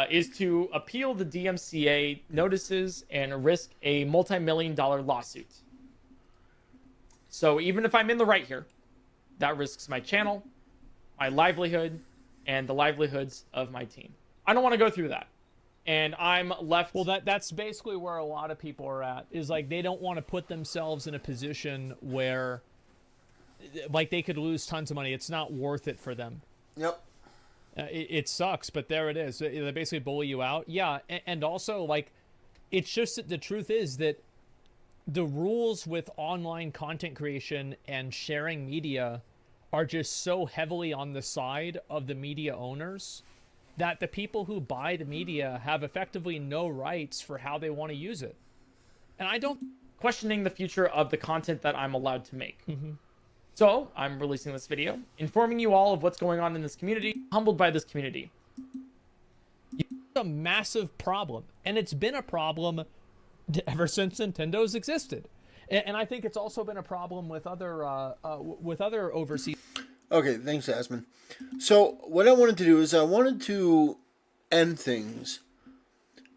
is to appeal the DMCA notices and risk a multi-million-dollar lawsuit. So even if I'm in the right here, that risks my channel, my livelihood, and the livelihoods of my team. I don't want to go through that. And I'm left... Well, that's basically where a lot of people are at, is like they don't want to put themselves in a position where like they could lose tons of money. It's not worth it for them. Yep. It sucks, but there it is. They basically bully you out. Yeah, and also, like, it's just that the truth is that the rules with online content creation and sharing media are just so heavily on the side of the media owners that the people who buy the media have effectively no rights for how they want to use it. And I don't... questioning the future of the content that I'm allowed to make. So, I'm releasing this video, informing you all of what's going on in this community, humbled by this community. It's a massive problem, and it's been a problem ever since Nintendo's existed. And I think it's also been a problem with other overseas... Okay, thanks, Asman. So, what I wanted to do is I wanted to end things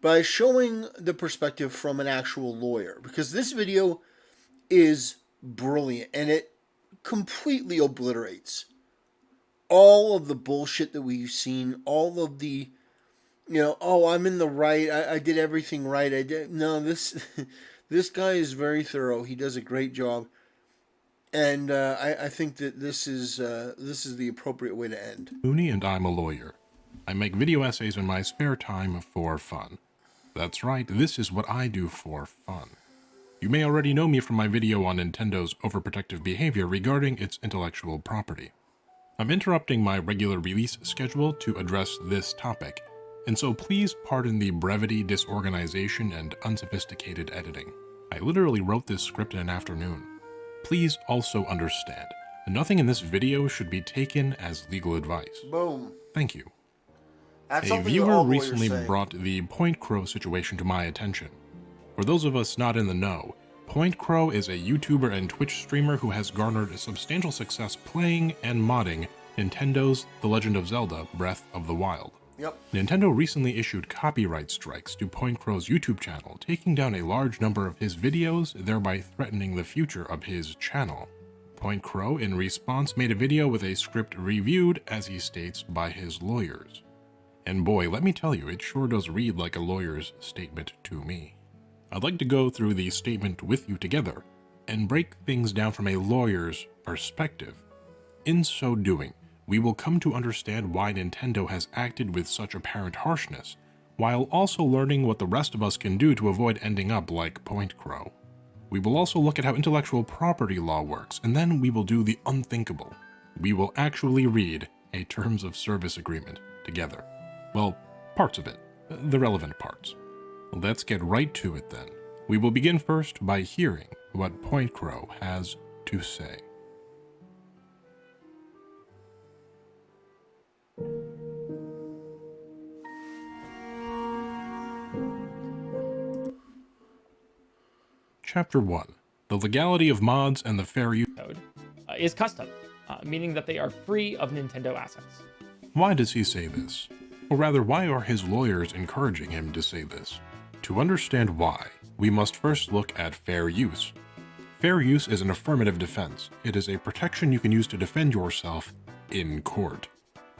by showing the perspective from an actual lawyer, because this video is brilliant, and it completely obliterates all of the bullshit that we've seen, all of the, oh, I'm in the right, I did everything right, no, this guy is very thorough, he does a great job, and I think that this is the appropriate way to end. Mooney, and I'm a lawyer. I make video essays in my spare time for fun. That's right, this is what I do for fun. You may already know me from my video on Nintendo's overprotective behavior regarding its intellectual property. I'm interrupting my regular release schedule to address this topic, and so please pardon the brevity, disorganization, and unsophisticated editing. I literally wrote this script in an afternoon. Please also understand, nothing in this video should be taken as legal advice. Boom. Thank you. That's A viewer recently brought the Point Crow situation to my attention. For those of us not in the know, Point Crow is a YouTuber and Twitch streamer who has garnered substantial success playing and modding Nintendo's The Legend of Zelda: Breath of the Wild. Yep. Nintendo recently issued copyright strikes to Point Crow's YouTube channel, taking down a large number of his videos, thereby threatening the future of his channel. Point Crow, in response, made a video with a script reviewed, as he states, by his lawyers. And boy, let me tell you, it sure does read like a lawyer's statement to me. I'd like to go through the statement with you together and break things down from a lawyer's perspective. In so doing, we will come to understand why Nintendo has acted with such apparent harshness, while also learning what the rest of us can do to avoid ending up like Point Crow. We will also look at how intellectual property law works, and then we will do the unthinkable. We will actually read a terms of service agreement together. Well, parts of it, the relevant parts. Let's get right to it then. We will begin first by hearing what Point Crow has to say. Chapter 1. The legality of mods and the fair use code is custom, meaning that they are free of Nintendo assets. Why does he say this? Or rather, why are his lawyers encouraging him to say this? To understand why, we must first look at fair use. Fair use is an affirmative defense. It is a protection you can use to defend yourself in court.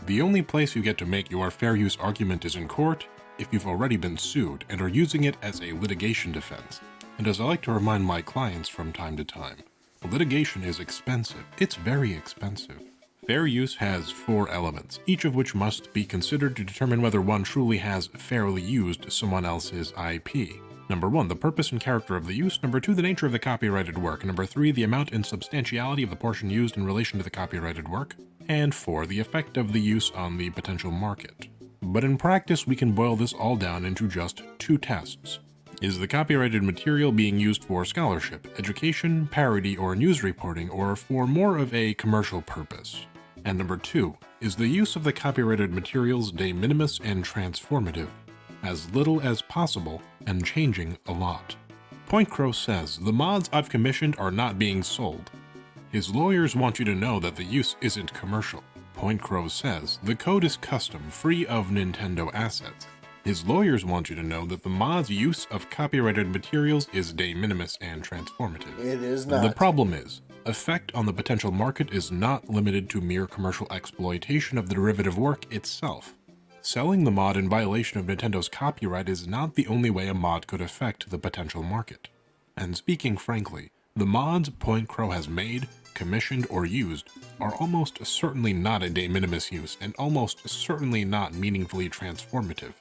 The only place you get to make your fair use argument is in court if you've already been sued and are using it as a litigation defense. And as I like to remind my clients from time to time, litigation is expensive. It's very expensive. Fair use has 4 elements, each of which must be considered to determine whether one truly has fairly used someone else's IP. Number 1, the purpose and character of the use. Number 2, the nature of the copyrighted work. Number 3, the amount and substantiality of the portion used in relation to the copyrighted work. And 4, the effect of the use on the potential market. But in practice, we can boil this all down into just 2 tests. Is the copyrighted material being used for scholarship, education, parody, or news reporting, or for more of a commercial purpose? And number 2, is the use of the copyrighted materials de minimis and transformative, as little as possible and changing a lot? Point Crow says, the mods I've commissioned are not being sold. His lawyers want you to know that the use isn't commercial. Point Crow says, the code is custom, free of Nintendo assets. His lawyers want you to know that the mod's use of copyrighted materials is de minimis and transformative. It is not. The problem is, effect on the potential market is not limited to mere commercial exploitation of the derivative work itself. Selling the mod in violation of Nintendo's copyright is not the only way a mod could affect the potential market. And speaking frankly, the mods Point Crow has made, commissioned, or used are almost certainly not a de minimis use and almost certainly not meaningfully transformative.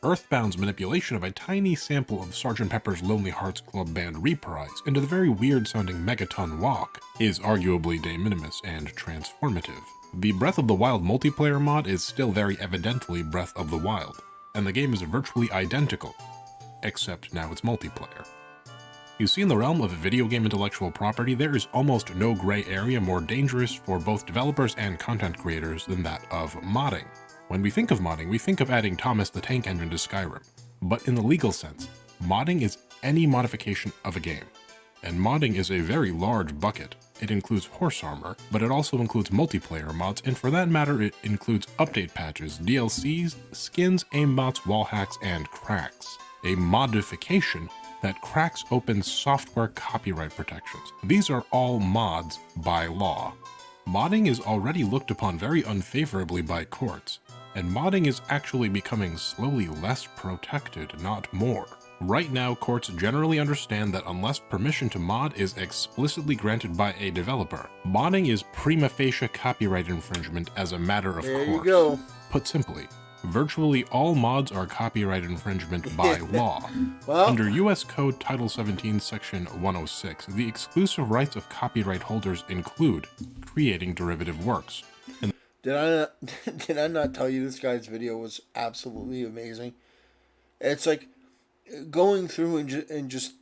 Earthbound's manipulation of a tiny sample of Sgt. Pepper's Lonely Hearts Club Band Reprise into the very weird-sounding Megaton Walk is arguably de minimis and transformative. The Breath of the Wild multiplayer mod is still very evidently Breath of the Wild, and the game is virtually identical, except now it's multiplayer. You see, in the realm of video game intellectual property, there is almost no gray area more dangerous for both developers and content creators than that of modding. When we think of modding, we think of adding Thomas the Tank Engine to Skyrim. But in the legal sense, modding is any modification of a game. And modding is a very large bucket. It includes horse armor, but it also includes multiplayer mods, and for that matter, it includes update patches, DLCs, skins, aimbots, wall hacks, and cracks. A modification that cracks open software copyright protections. These are all mods by law. Modding is already looked upon very unfavorably by courts, and modding is actually becoming slowly less protected, not more. Right now, courts generally understand that unless permission to mod is explicitly granted by a developer, modding is prima facie copyright infringement as a matter of course. There you go. Put simply, virtually all mods are copyright infringement by law. Well, Under U.S. Code Title 17, Section 106, the exclusive rights of copyright holders include creating derivative works. did I not tell you this guy's video was absolutely amazing? It's like going through and just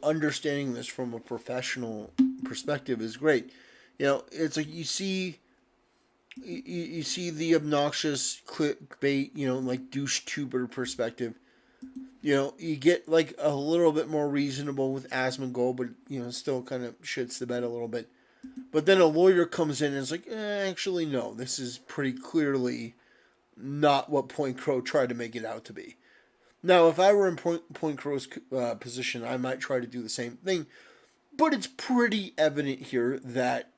understanding this from a professional perspective is great. It's like you see the obnoxious clickbait, like douche tuber perspective. You get like a little bit more reasonable with Asmongold, but still kind of shits the bed a little bit. But then a lawyer comes in and is like, actually no, this is pretty clearly not what Point Crow tried to make it out to be. Now, if I were in Point Crow's position, I might try to do the same thing. But it's pretty evident here that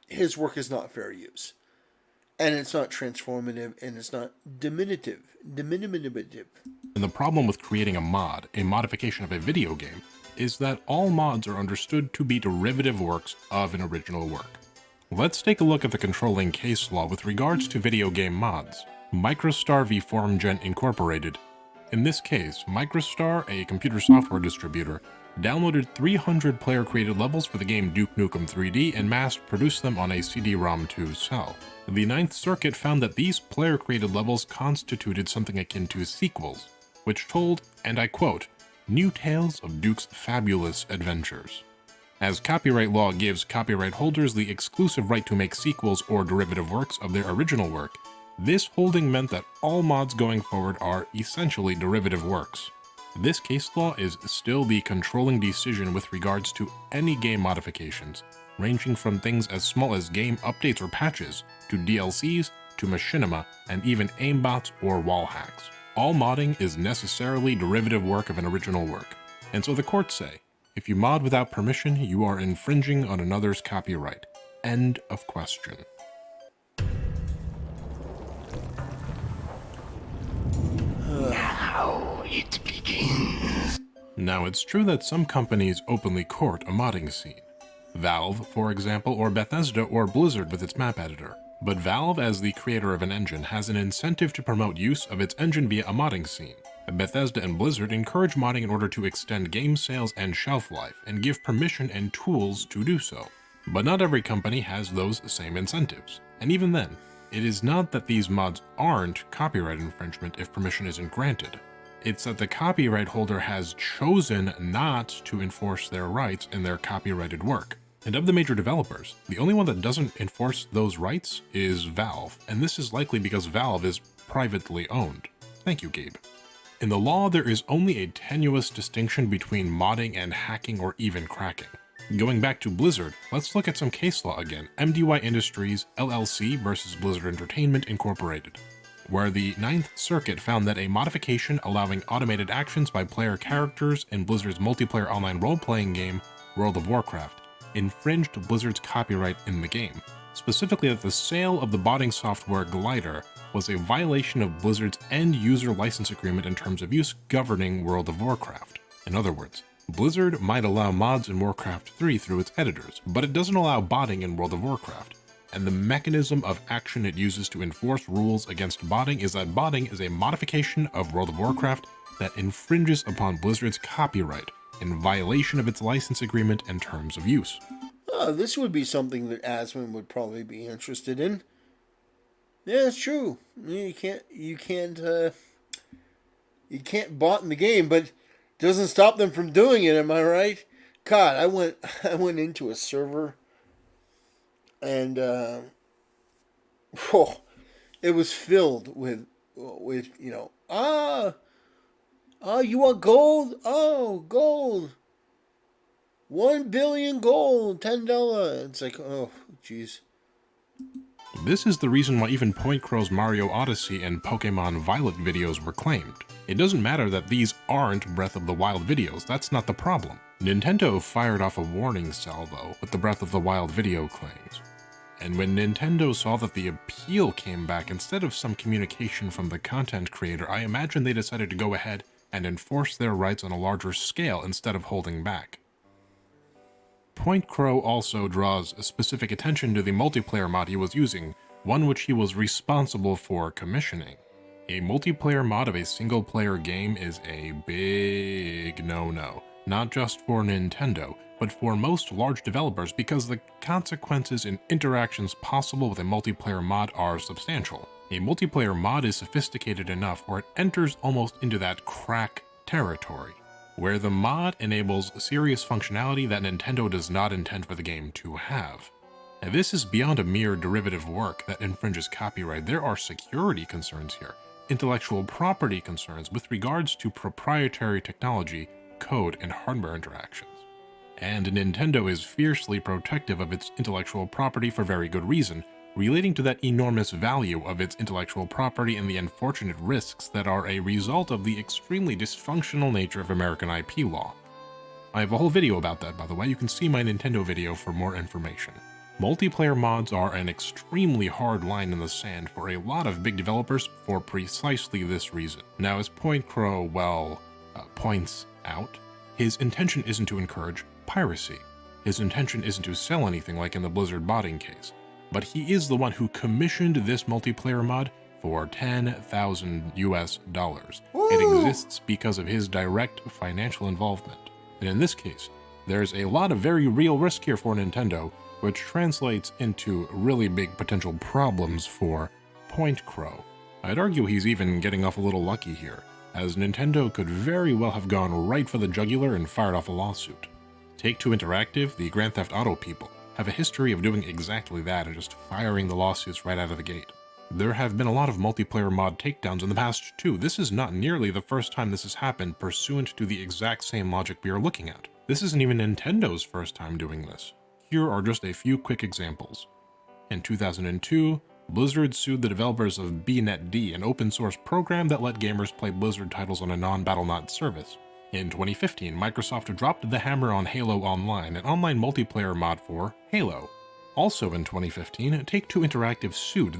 his work is not fair use. And it's not transformative, and it's not diminutive. And the problem with creating a mod, a modification of a video game, is that all mods are understood to be derivative works of an original work. Let's take a look at the controlling case law with regards to video game mods. Microstar v. FormGen Incorporated. In this case, Microstar, a computer software distributor, downloaded 300 player-created levels for the game Duke Nukem 3D and mass-produced them on a CD-ROM to sell. The Ninth Circuit found that these player-created levels constituted something akin to sequels, which told, and I quote, new tales of Duke's fabulous adventures. As copyright law gives copyright holders the exclusive right to make sequels or derivative works of their original work, this holding meant that all mods going forward are essentially derivative works. This case law is still the controlling decision with regards to any game modifications, ranging from things as small as game updates or patches, to DLCs, to machinima, and even aimbots or wall hacks. All modding is necessarily derivative work of an original work, and so the courts say, if you mod without permission, you are infringing on another's copyright. End of question. Now it begins. Now, it's true that some companies openly court a modding scene. Valve, for example, or Bethesda or Blizzard with its map editor. But Valve, as the creator of an engine, has an incentive to promote use of its engine via a modding scene. Bethesda and Blizzard encourage modding in order to extend game sales and shelf life, and give permission and tools to do so. But not every company has those same incentives. And even then, it is not that these mods aren't copyright infringement if permission isn't granted. It's that the copyright holder has chosen not to enforce their rights in their copyrighted work. And of the major developers, the only one that doesn't enforce those rights is Valve, and this is likely because Valve is privately owned. Thank you, Gabe. In the law, there is only a tenuous distinction between modding and hacking or even cracking. Going back to Blizzard, let's look at some case law again. MDY Industries, LLC versus Blizzard Entertainment Incorporated, where the Ninth Circuit found that a modification allowing automated actions by player characters in Blizzard's multiplayer online role-playing game, World of Warcraft, infringed Blizzard's copyright in the game. Specifically that the sale of the botting software Glider was a violation of Blizzard's end-user license agreement in terms of use governing World of Warcraft. In other words, Blizzard might allow mods in Warcraft 3 through its editors, but it doesn't allow botting in World of Warcraft. And the mechanism of action it uses to enforce rules against botting is that botting is a modification of World of Warcraft that infringes upon Blizzard's copyright in violation of its license agreement and terms of use. This would be something that Asmon would probably be interested in. Yeah, it's true. You can't bot in the game, but it doesn't stop them from doing it. Am I right? God, I went into a server, and it was filled with you want gold? Oh, gold. 1 billion gold, $10. It's like, oh, jeez. This is the reason why even Point Crow's Mario Odyssey and Pokemon Violet videos were claimed. It doesn't matter that these aren't Breath of the Wild videos, that's not the problem. Nintendo fired off a warning salvo with the Breath of the Wild video claims. And when Nintendo saw that the appeal came back instead of some communication from the content creator, I imagine they decided to go ahead and enforce their rights on a larger scale instead of holding back. Point Crow also draws specific attention to the multiplayer mod he was using, one which he was responsible for commissioning. A multiplayer mod of a single-player game is a big no-no, not just for Nintendo, but for most large developers because the consequences and interactions possible with a multiplayer mod are substantial. A multiplayer mod is sophisticated enough where it enters almost into that crack territory, where the mod enables serious functionality that Nintendo does not intend for the game to have. And this is beyond a mere derivative work that infringes copyright. There are security concerns here, intellectual property concerns with regards to proprietary technology, code, and hardware interactions. And Nintendo is fiercely protective of its intellectual property for very good reason, relating to that enormous value of its intellectual property and the unfortunate risks that are a result of the extremely dysfunctional nature of American IP law. I have a whole video about that, by the way. You can see my Nintendo video for more information. Multiplayer mods are an extremely hard line in the sand for a lot of big developers for precisely this reason. Now, as Point Crow, points out, his intention isn't to encourage piracy. His intention isn't to sell anything like in the Blizzard botting case. But he is the one who commissioned this multiplayer mod for $10,000 US. It exists because of his direct financial involvement. And in this case, there's a lot of very real risk here for Nintendo, which translates into really big potential problems for Point Crow. I'd argue he's even getting off a little lucky here, as Nintendo could very well have gone right for the jugular and fired off a lawsuit. Take-Two Interactive, the Grand Theft Auto people, have a history of doing exactly that and just firing the lawsuits right out of the gate. There have been a lot of multiplayer mod takedowns in the past too. This is not nearly the first time this has happened pursuant to the exact same logic we are looking at. This isn't even Nintendo's first time doing this. Here are just a few quick examples. In 2002, Blizzard sued the developers of BNetD, an open source program that let gamers play Blizzard titles on a non-Battle.net service. In 2015, Microsoft dropped the hammer on Halo Online, an online multiplayer mod for Halo. Also in 2015, Take-Two Interactive sued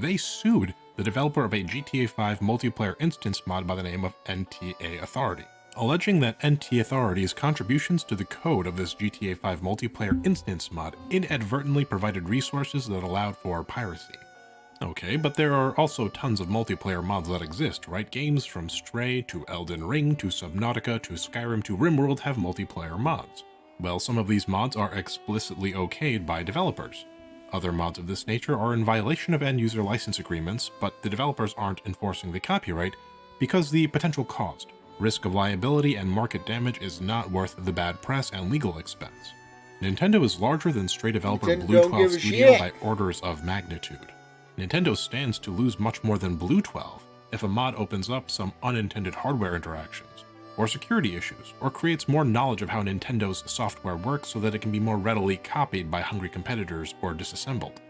the developer of a GTA 5 multiplayer instance mod by the name of NTA Authority, alleging that NT Authority's contributions to the code of this GTA 5 multiplayer instance mod inadvertently provided resources that allowed for piracy. Okay, but there are also tons of multiplayer mods that exist, right? Games from Stray to Elden Ring to Subnautica to Skyrim to RimWorld have multiplayer mods. Well, some of these mods are explicitly okayed by developers. Other mods of this nature are in violation of end-user license agreements, but the developers aren't enforcing the copyright because the potential cost, Risk of liability and market damage is not worth the bad press and legal expense. Nintendo is larger than stray developer Nintendo Blue don't 12 give a Studio shit. by orders of magnitude. Nintendo stands to lose much more than Blue 12 if a mod opens up some unintended hardware interactions, or security issues, or creates more knowledge of how Nintendo's software works so that it can be more readily copied by hungry competitors or disassembled.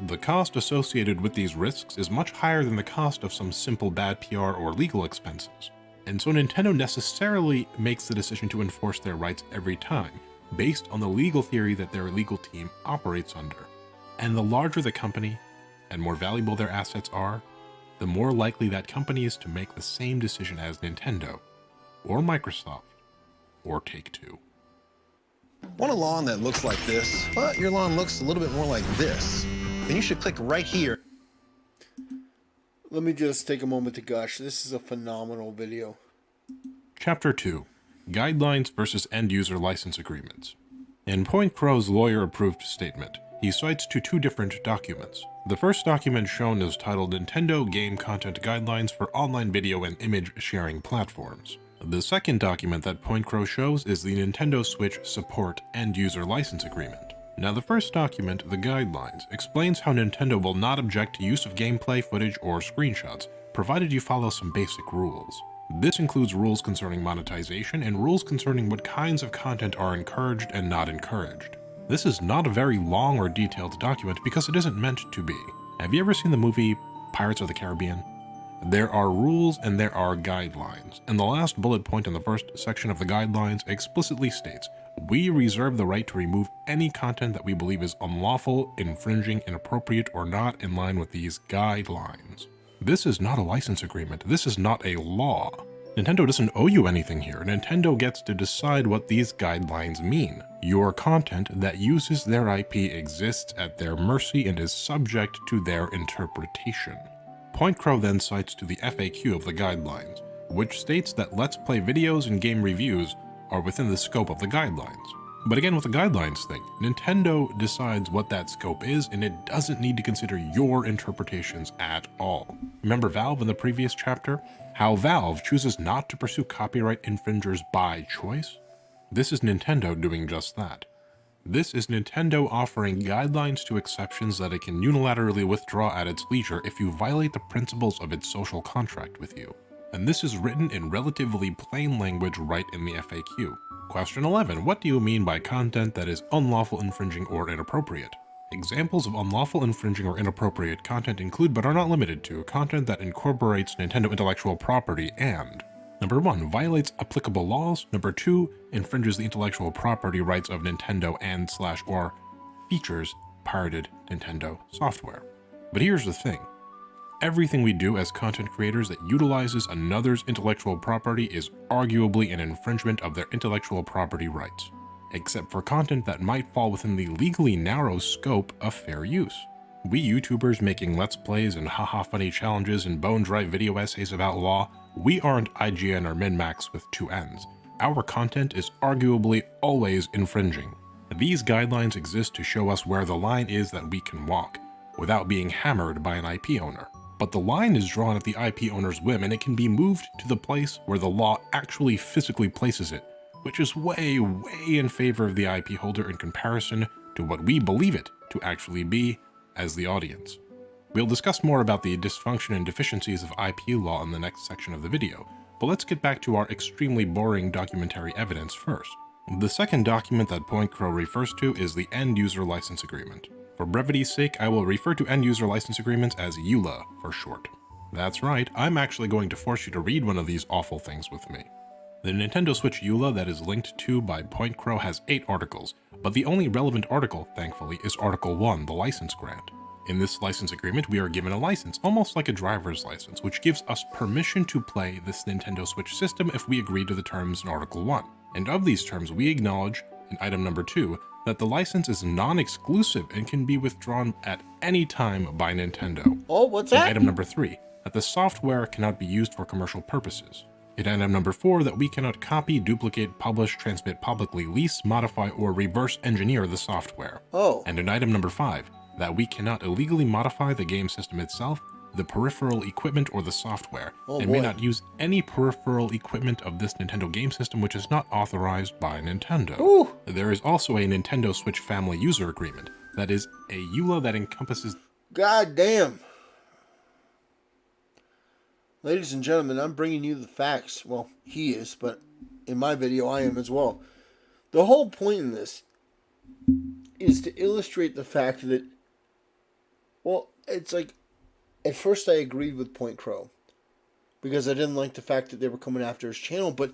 The cost associated with these risks is much higher than the cost of some simple bad PR or legal expenses, and so Nintendo necessarily makes the decision to enforce their rights every time, based on the legal theory that their legal team operates under. And the larger the company, and more valuable their assets are, the more likely that company is to make the same decision as Nintendo, or Microsoft, or Take-Two. Want a lawn that looks like this, but your lawn looks a little bit more like this? Then you should click right here. Let me just take a moment to gush. This is a phenomenal video. Chapter 2. Guidelines versus End-User License Agreements. In Point Crow's lawyer-approved statement, he cites two different documents. The first document shown is titled Nintendo Game Content Guidelines for Online Video and Image Sharing Platforms. The second document that Point Crow shows is the Nintendo Switch Support End-User License Agreement. Now, the first document, the Guidelines, explains how Nintendo will not object to use of gameplay footage or screenshots, provided you follow some basic rules. This includes rules concerning monetization and rules concerning what kinds of content are encouraged and not encouraged. This is not a very long or detailed document because it isn't meant to be. Have you ever seen the movie Pirates of the Caribbean? There are rules and there are guidelines, and the last bullet point in the first section of the guidelines explicitly states, "We reserve the right to remove any content that we believe is unlawful, infringing, inappropriate, or not in line with these guidelines." This is not a license agreement. This is not a law. Nintendo doesn't owe you anything here. Nintendo gets to decide what these guidelines mean. Your content that uses their IP exists at their mercy and is subject to their interpretation. Point Crow then cites to the FAQ of the guidelines, which states that Let's Play videos and game reviews are within the scope of the guidelines. But again, with the guidelines thing, Nintendo decides what that scope is, and it doesn't need to consider your interpretations at all. Remember Valve in the previous chapter? How Valve chooses not to pursue copyright infringers by choice? This is Nintendo doing just that. This is Nintendo offering guidelines to exceptions that it can unilaterally withdraw at its leisure if you violate the principles of its social contract with you. And this is written in relatively plain language right in the FAQ. Question 11. What do you mean by content that is unlawful, infringing, or inappropriate? Examples of unlawful, infringing, or inappropriate content include, but are not limited to, content that incorporates Nintendo intellectual property and Number 1. Violates applicable laws. Number 2. Infringes the intellectual property rights of Nintendo and/or features pirated Nintendo software. But here's the thing. Everything we do as content creators that utilizes another's intellectual property is arguably an infringement of their intellectual property rights, except for content that might fall within the legally narrow scope of fair use. We YouTubers making Let's Plays and haha funny challenges and bone dry video essays about law, we aren't IGN or MinMax with two N's. Our content is arguably always infringing. These guidelines exist to show us where the line is that we can walk, without being hammered by an IP owner. But the line is drawn at the IP owner's whim, and it can be moved to the place where the law actually physically places it, which is way in favor of the IP holder in comparison to what we believe it to actually be as the audience. We'll discuss more about the dysfunction and deficiencies of IP law in the next section of the video, but let's get back to our extremely boring documentary evidence first. The second document that Point Crow refers to is the End User License Agreement. For brevity's sake, I will refer to End User License Agreements as EULA for short. That's right, I'm actually going to force you to read one of these awful things with me. The Nintendo Switch EULA that is linked to by Point Crow has 8 articles, but the only relevant article, thankfully, is Article 1, the license grant. In this license agreement, we are given a license, almost like a driver's license, which gives us permission to play this Nintendo Switch system if we agree to the terms in Article 1. And of these terms, we acknowledge, in item number 2, that the license is non-exclusive and can be withdrawn at any time by Nintendo. Oh, what's In that? item number 3, that the software cannot be used for commercial purposes. In item number 4, that we cannot copy, duplicate, publish, transmit publicly, lease, modify, or reverse engineer the software. Oh. And in item number 5, that we cannot illegally modify the game system itself, the peripheral equipment or the software, Oh, and may boy. not use any peripheral equipment of this Nintendo game system which is not authorized by Nintendo. Ooh. There is also a Nintendo Switch Family User Agreement that is a EULA that encompasses... God damn. Ladies and gentlemen, I'm bringing you the facts. Well, he is, but in my video, I am as well. The whole point in this is to illustrate the fact that, well, it's like, at first I agreed with Point Crow because I didn't like the fact that they were coming after his channel, but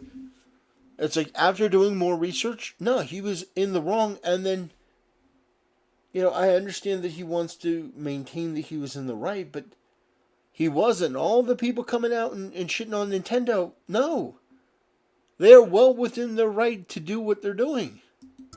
it's like after doing more research, no, he was in the wrong, and then, you know, I understand that he wants to maintain that he was in the right, but he wasn't. All the people coming out and shitting on Nintendo, no. They're well within their right to do what they're doing.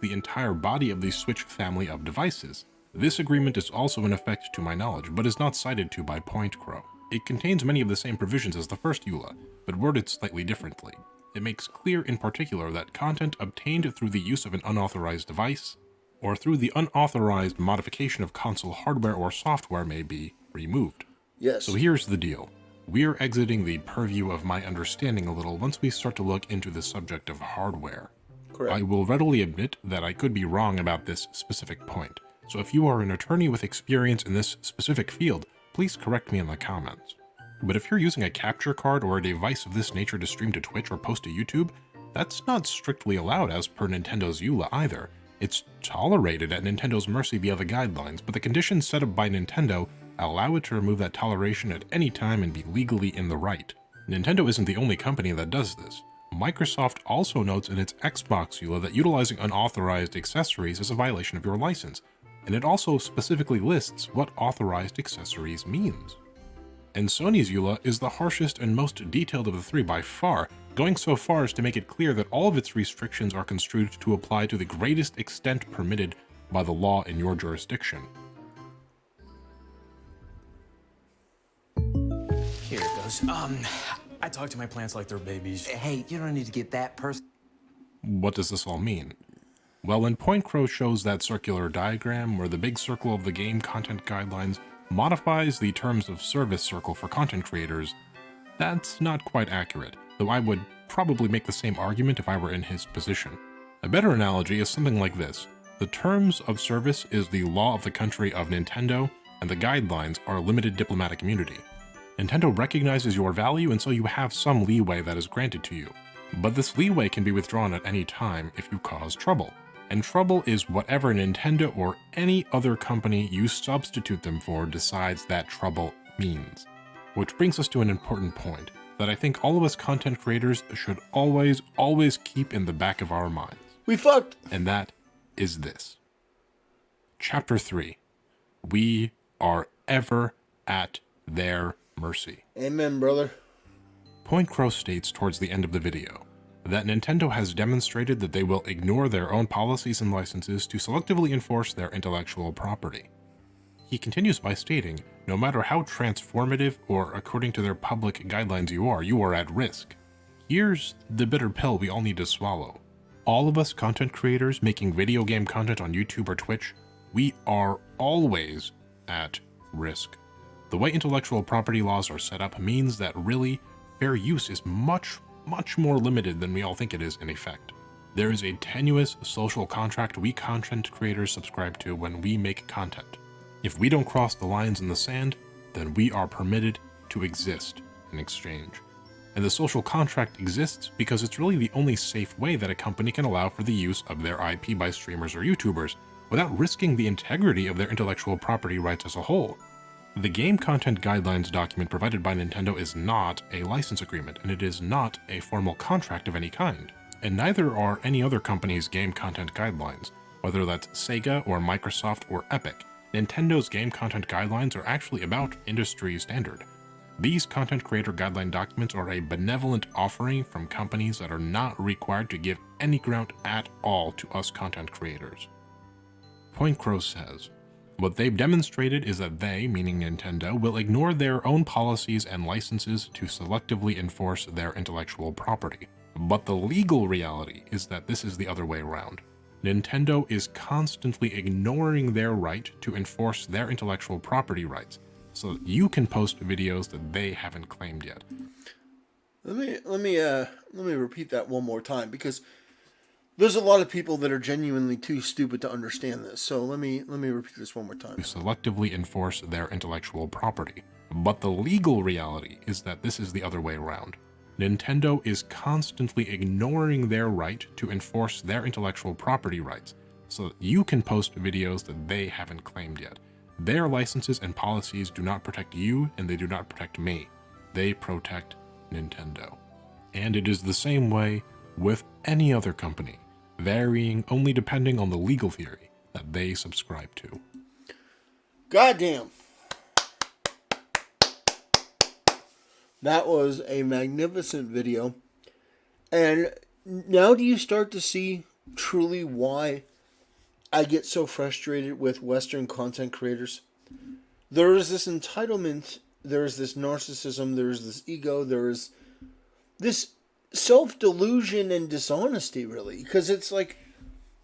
the entire body of the Switch family of devices. This agreement is also in effect to my knowledge, but is not cited to by Point Crow. It contains many of the same provisions as the first EULA, but worded slightly differently. It makes clear in particular that content obtained through the use of an unauthorized device, or through the unauthorized modification of console hardware or software may be removed. Yes. So here's the deal. We're exiting the purview of my understanding a little once we start to look into the subject of hardware. Correct. I will readily admit that I could be wrong about this specific point, so if you are an attorney with experience in this specific field, please correct me in the comments. But if you're using a capture card or a device of this nature to stream to Twitch or post to YouTube, that's not strictly allowed as per Nintendo's EULA either. It's tolerated at Nintendo's mercy via the guidelines, but the conditions set up by Nintendo allow it to remove that toleration at any time and be legally in the right. Nintendo isn't the only company that does this. Microsoft also notes in its Xbox EULA that utilizing unauthorized accessories is a violation of your license, and it also specifically lists what authorized accessories means. And Sony's EULA is the harshest and most detailed of the three by far, going so far as to make it clear that all of its restrictions are construed to apply to the greatest extent permitted by the law in your jurisdiction. Here it goes. I talk to my plants like they're babies. Hey, you don't need to get that person. What does this all mean? Well, when Point Crow shows that circular diagram where the big circle of the game content guidelines modifies the terms of service circle for content creators, that's not quite accurate, though I would probably make the same argument if I were in his position. A better analogy is something like this. The terms of service is the law of the country of Nintendo, and the guidelines are limited diplomatic immunity. Nintendo recognizes your value, and so you have some leeway that is granted to you. But this leeway can be withdrawn at any time if you cause trouble. And trouble is whatever Nintendo or any other company you substitute them for decides that trouble means. Which brings us to an important point that I think all of us content creators should always keep in the back of our minds. We fucked. And that is this. Chapter 3. We are ever at their mercy. Amen, brother. Point Crow states towards the end of the video that Nintendo has demonstrated that they will ignore their own policies and licenses to selectively enforce their intellectual property. He continues by stating, no matter how transformative or according to their public guidelines you are at risk. Here's the bitter pill we all need to swallow. All of us content creators making video game content on YouTube or Twitch, we are always at risk. The way intellectual property laws are set up means that really, fair use is much more limited than we all think it is in effect. There is a tenuous social contract we content creators subscribe to when we make content. If we don't cross the lines in the sand, then we are permitted to exist in exchange. And the social contract exists because it's really the only safe way that a company can allow for the use of their IP by streamers or YouTubers without risking the integrity of their intellectual property rights as a whole. The Game Content Guidelines document provided by Nintendo is not a license agreement, and it is not a formal contract of any kind, and neither are any other company's game content guidelines, whether that's Sega or Microsoft or Epic. Nintendo's game content guidelines are actually about industry standard. These content creator guideline documents are a benevolent offering from companies that are not required to give any ground at all to us content creators. Point Crow says, what they've demonstrated is that they, meaning Nintendo, will ignore their own policies and licenses to selectively enforce their intellectual property. But the legal reality is that this is the other way around. Nintendo is constantly ignoring their right to enforce their intellectual property rights, so that you can post videos that they haven't claimed yet. Let me repeat that one more time, because there's a lot of people that are genuinely too stupid to understand this. So let me repeat this one more time. To selectively enforce their intellectual property. But the legal reality is that this is the other way around. Nintendo is constantly ignoring their right to enforce their intellectual property rights, so that you can post videos that they haven't claimed yet. Their licenses and policies do not protect you, and they do not protect me. They protect Nintendo. And it is the same way with any other company, varying only depending on the legal theory that they subscribe to. Goddamn. That was a magnificent video. And now do you start to see truly why I get so frustrated with Western content creators? There is this entitlement, there is this narcissism, there is this ego, there is this self-delusion and dishonesty, really. Because it's like,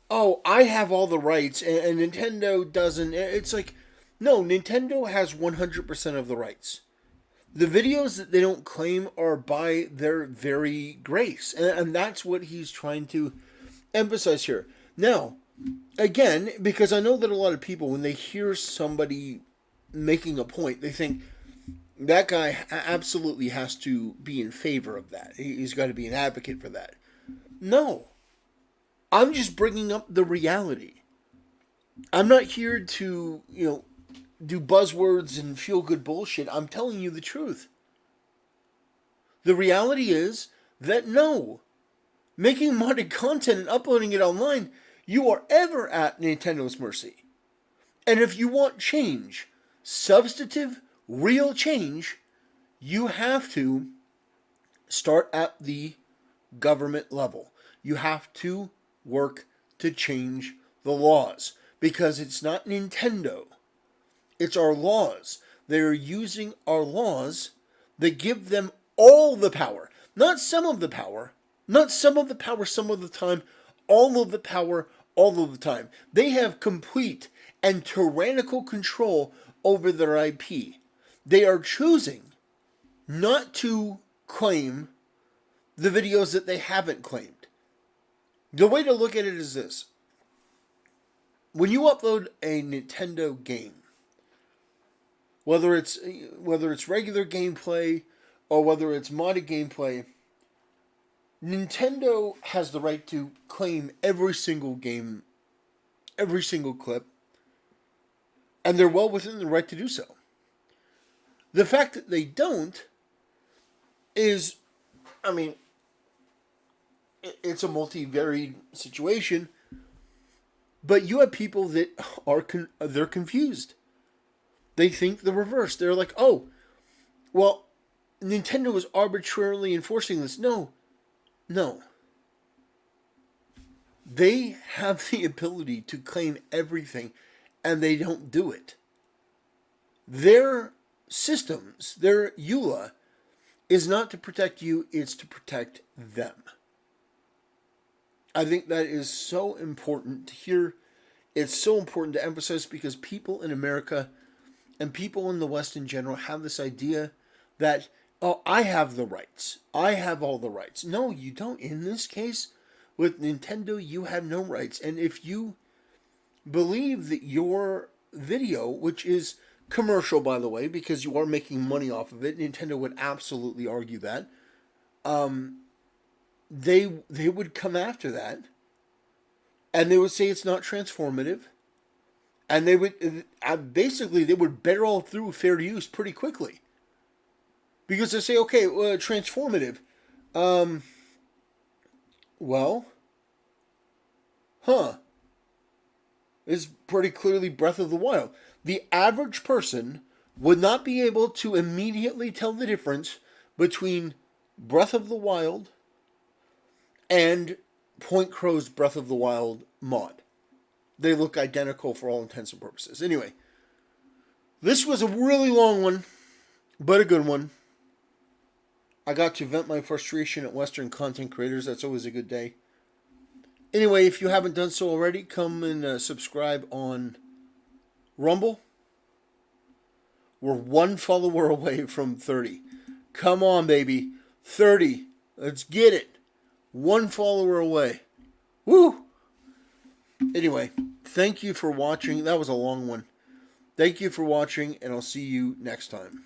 oh, I have all the rights and Nintendo doesn't. It's like, no, Nintendo has 100% of the rights. The videos that they don't claim are by their very grace. And that's what he's trying to emphasize here. Now, again, because I know that a lot of people, when they hear somebody making a point, they think that guy absolutely has to be in favor of that. He's got to be an advocate for that. No. I'm just bringing up the reality. I'm not here to, do buzzwords and feel-good bullshit. I'm telling you the truth. The reality is that no, making modded content and uploading it online, you are ever at Nintendo's mercy. And if you want change, substantive, real change, you have to start at the government level. You have to work to change the laws, because it's not Nintendo. It's our laws. They're using our laws that give them all the power. Not some of the power. Not some of the power some of the time. All of the power all of the time. They have complete and tyrannical control over their IP. They are choosing not to claim the videos that they haven't claimed. The way to look at it is this. When you upload a Nintendo game, whether it's regular gameplay or whether it's modded gameplay, Nintendo has the right to claim every single game, every single clip, and they're well within the right to do so. The fact that they don't is, it's a multivariate situation, but you have people that they're confused. They think the reverse. They're like, oh, well, Nintendo is arbitrarily enforcing this. No. They have the ability to claim everything, and they don't do it. Their systems, their EULA, is not to protect you, it's to protect them. I think that is so important to hear. It's so important to emphasize, because people in America and people in the West in general have this idea that, oh, I have the rights. I have all the rights. No, you don't. In this case, with Nintendo, you have no rights. And if you believe that your video, which is commercial, by the way, because you are making money off of it, Nintendo would absolutely argue that, they would come after that, and they would say it's not transformative, and they would barrel through fair use pretty quickly, because they say, okay, transformative, it's pretty clearly Breath of the Wild. The average person would not be able to immediately tell the difference between Breath of the Wild and Point Crow's Breath of the Wild mod. They look identical for all intents and purposes. Anyway, this was a really long one, but a good one. I got to vent my frustration at Western content creators. That's always a good day. Anyway, if you haven't done so already, come and subscribe on Rumble. We're one follower away from 30. Come on, baby. 30. Let's get it. One follower away. Woo! Anyway, thank you for watching. That was a long one. Thank you for watching, and I'll see you next time.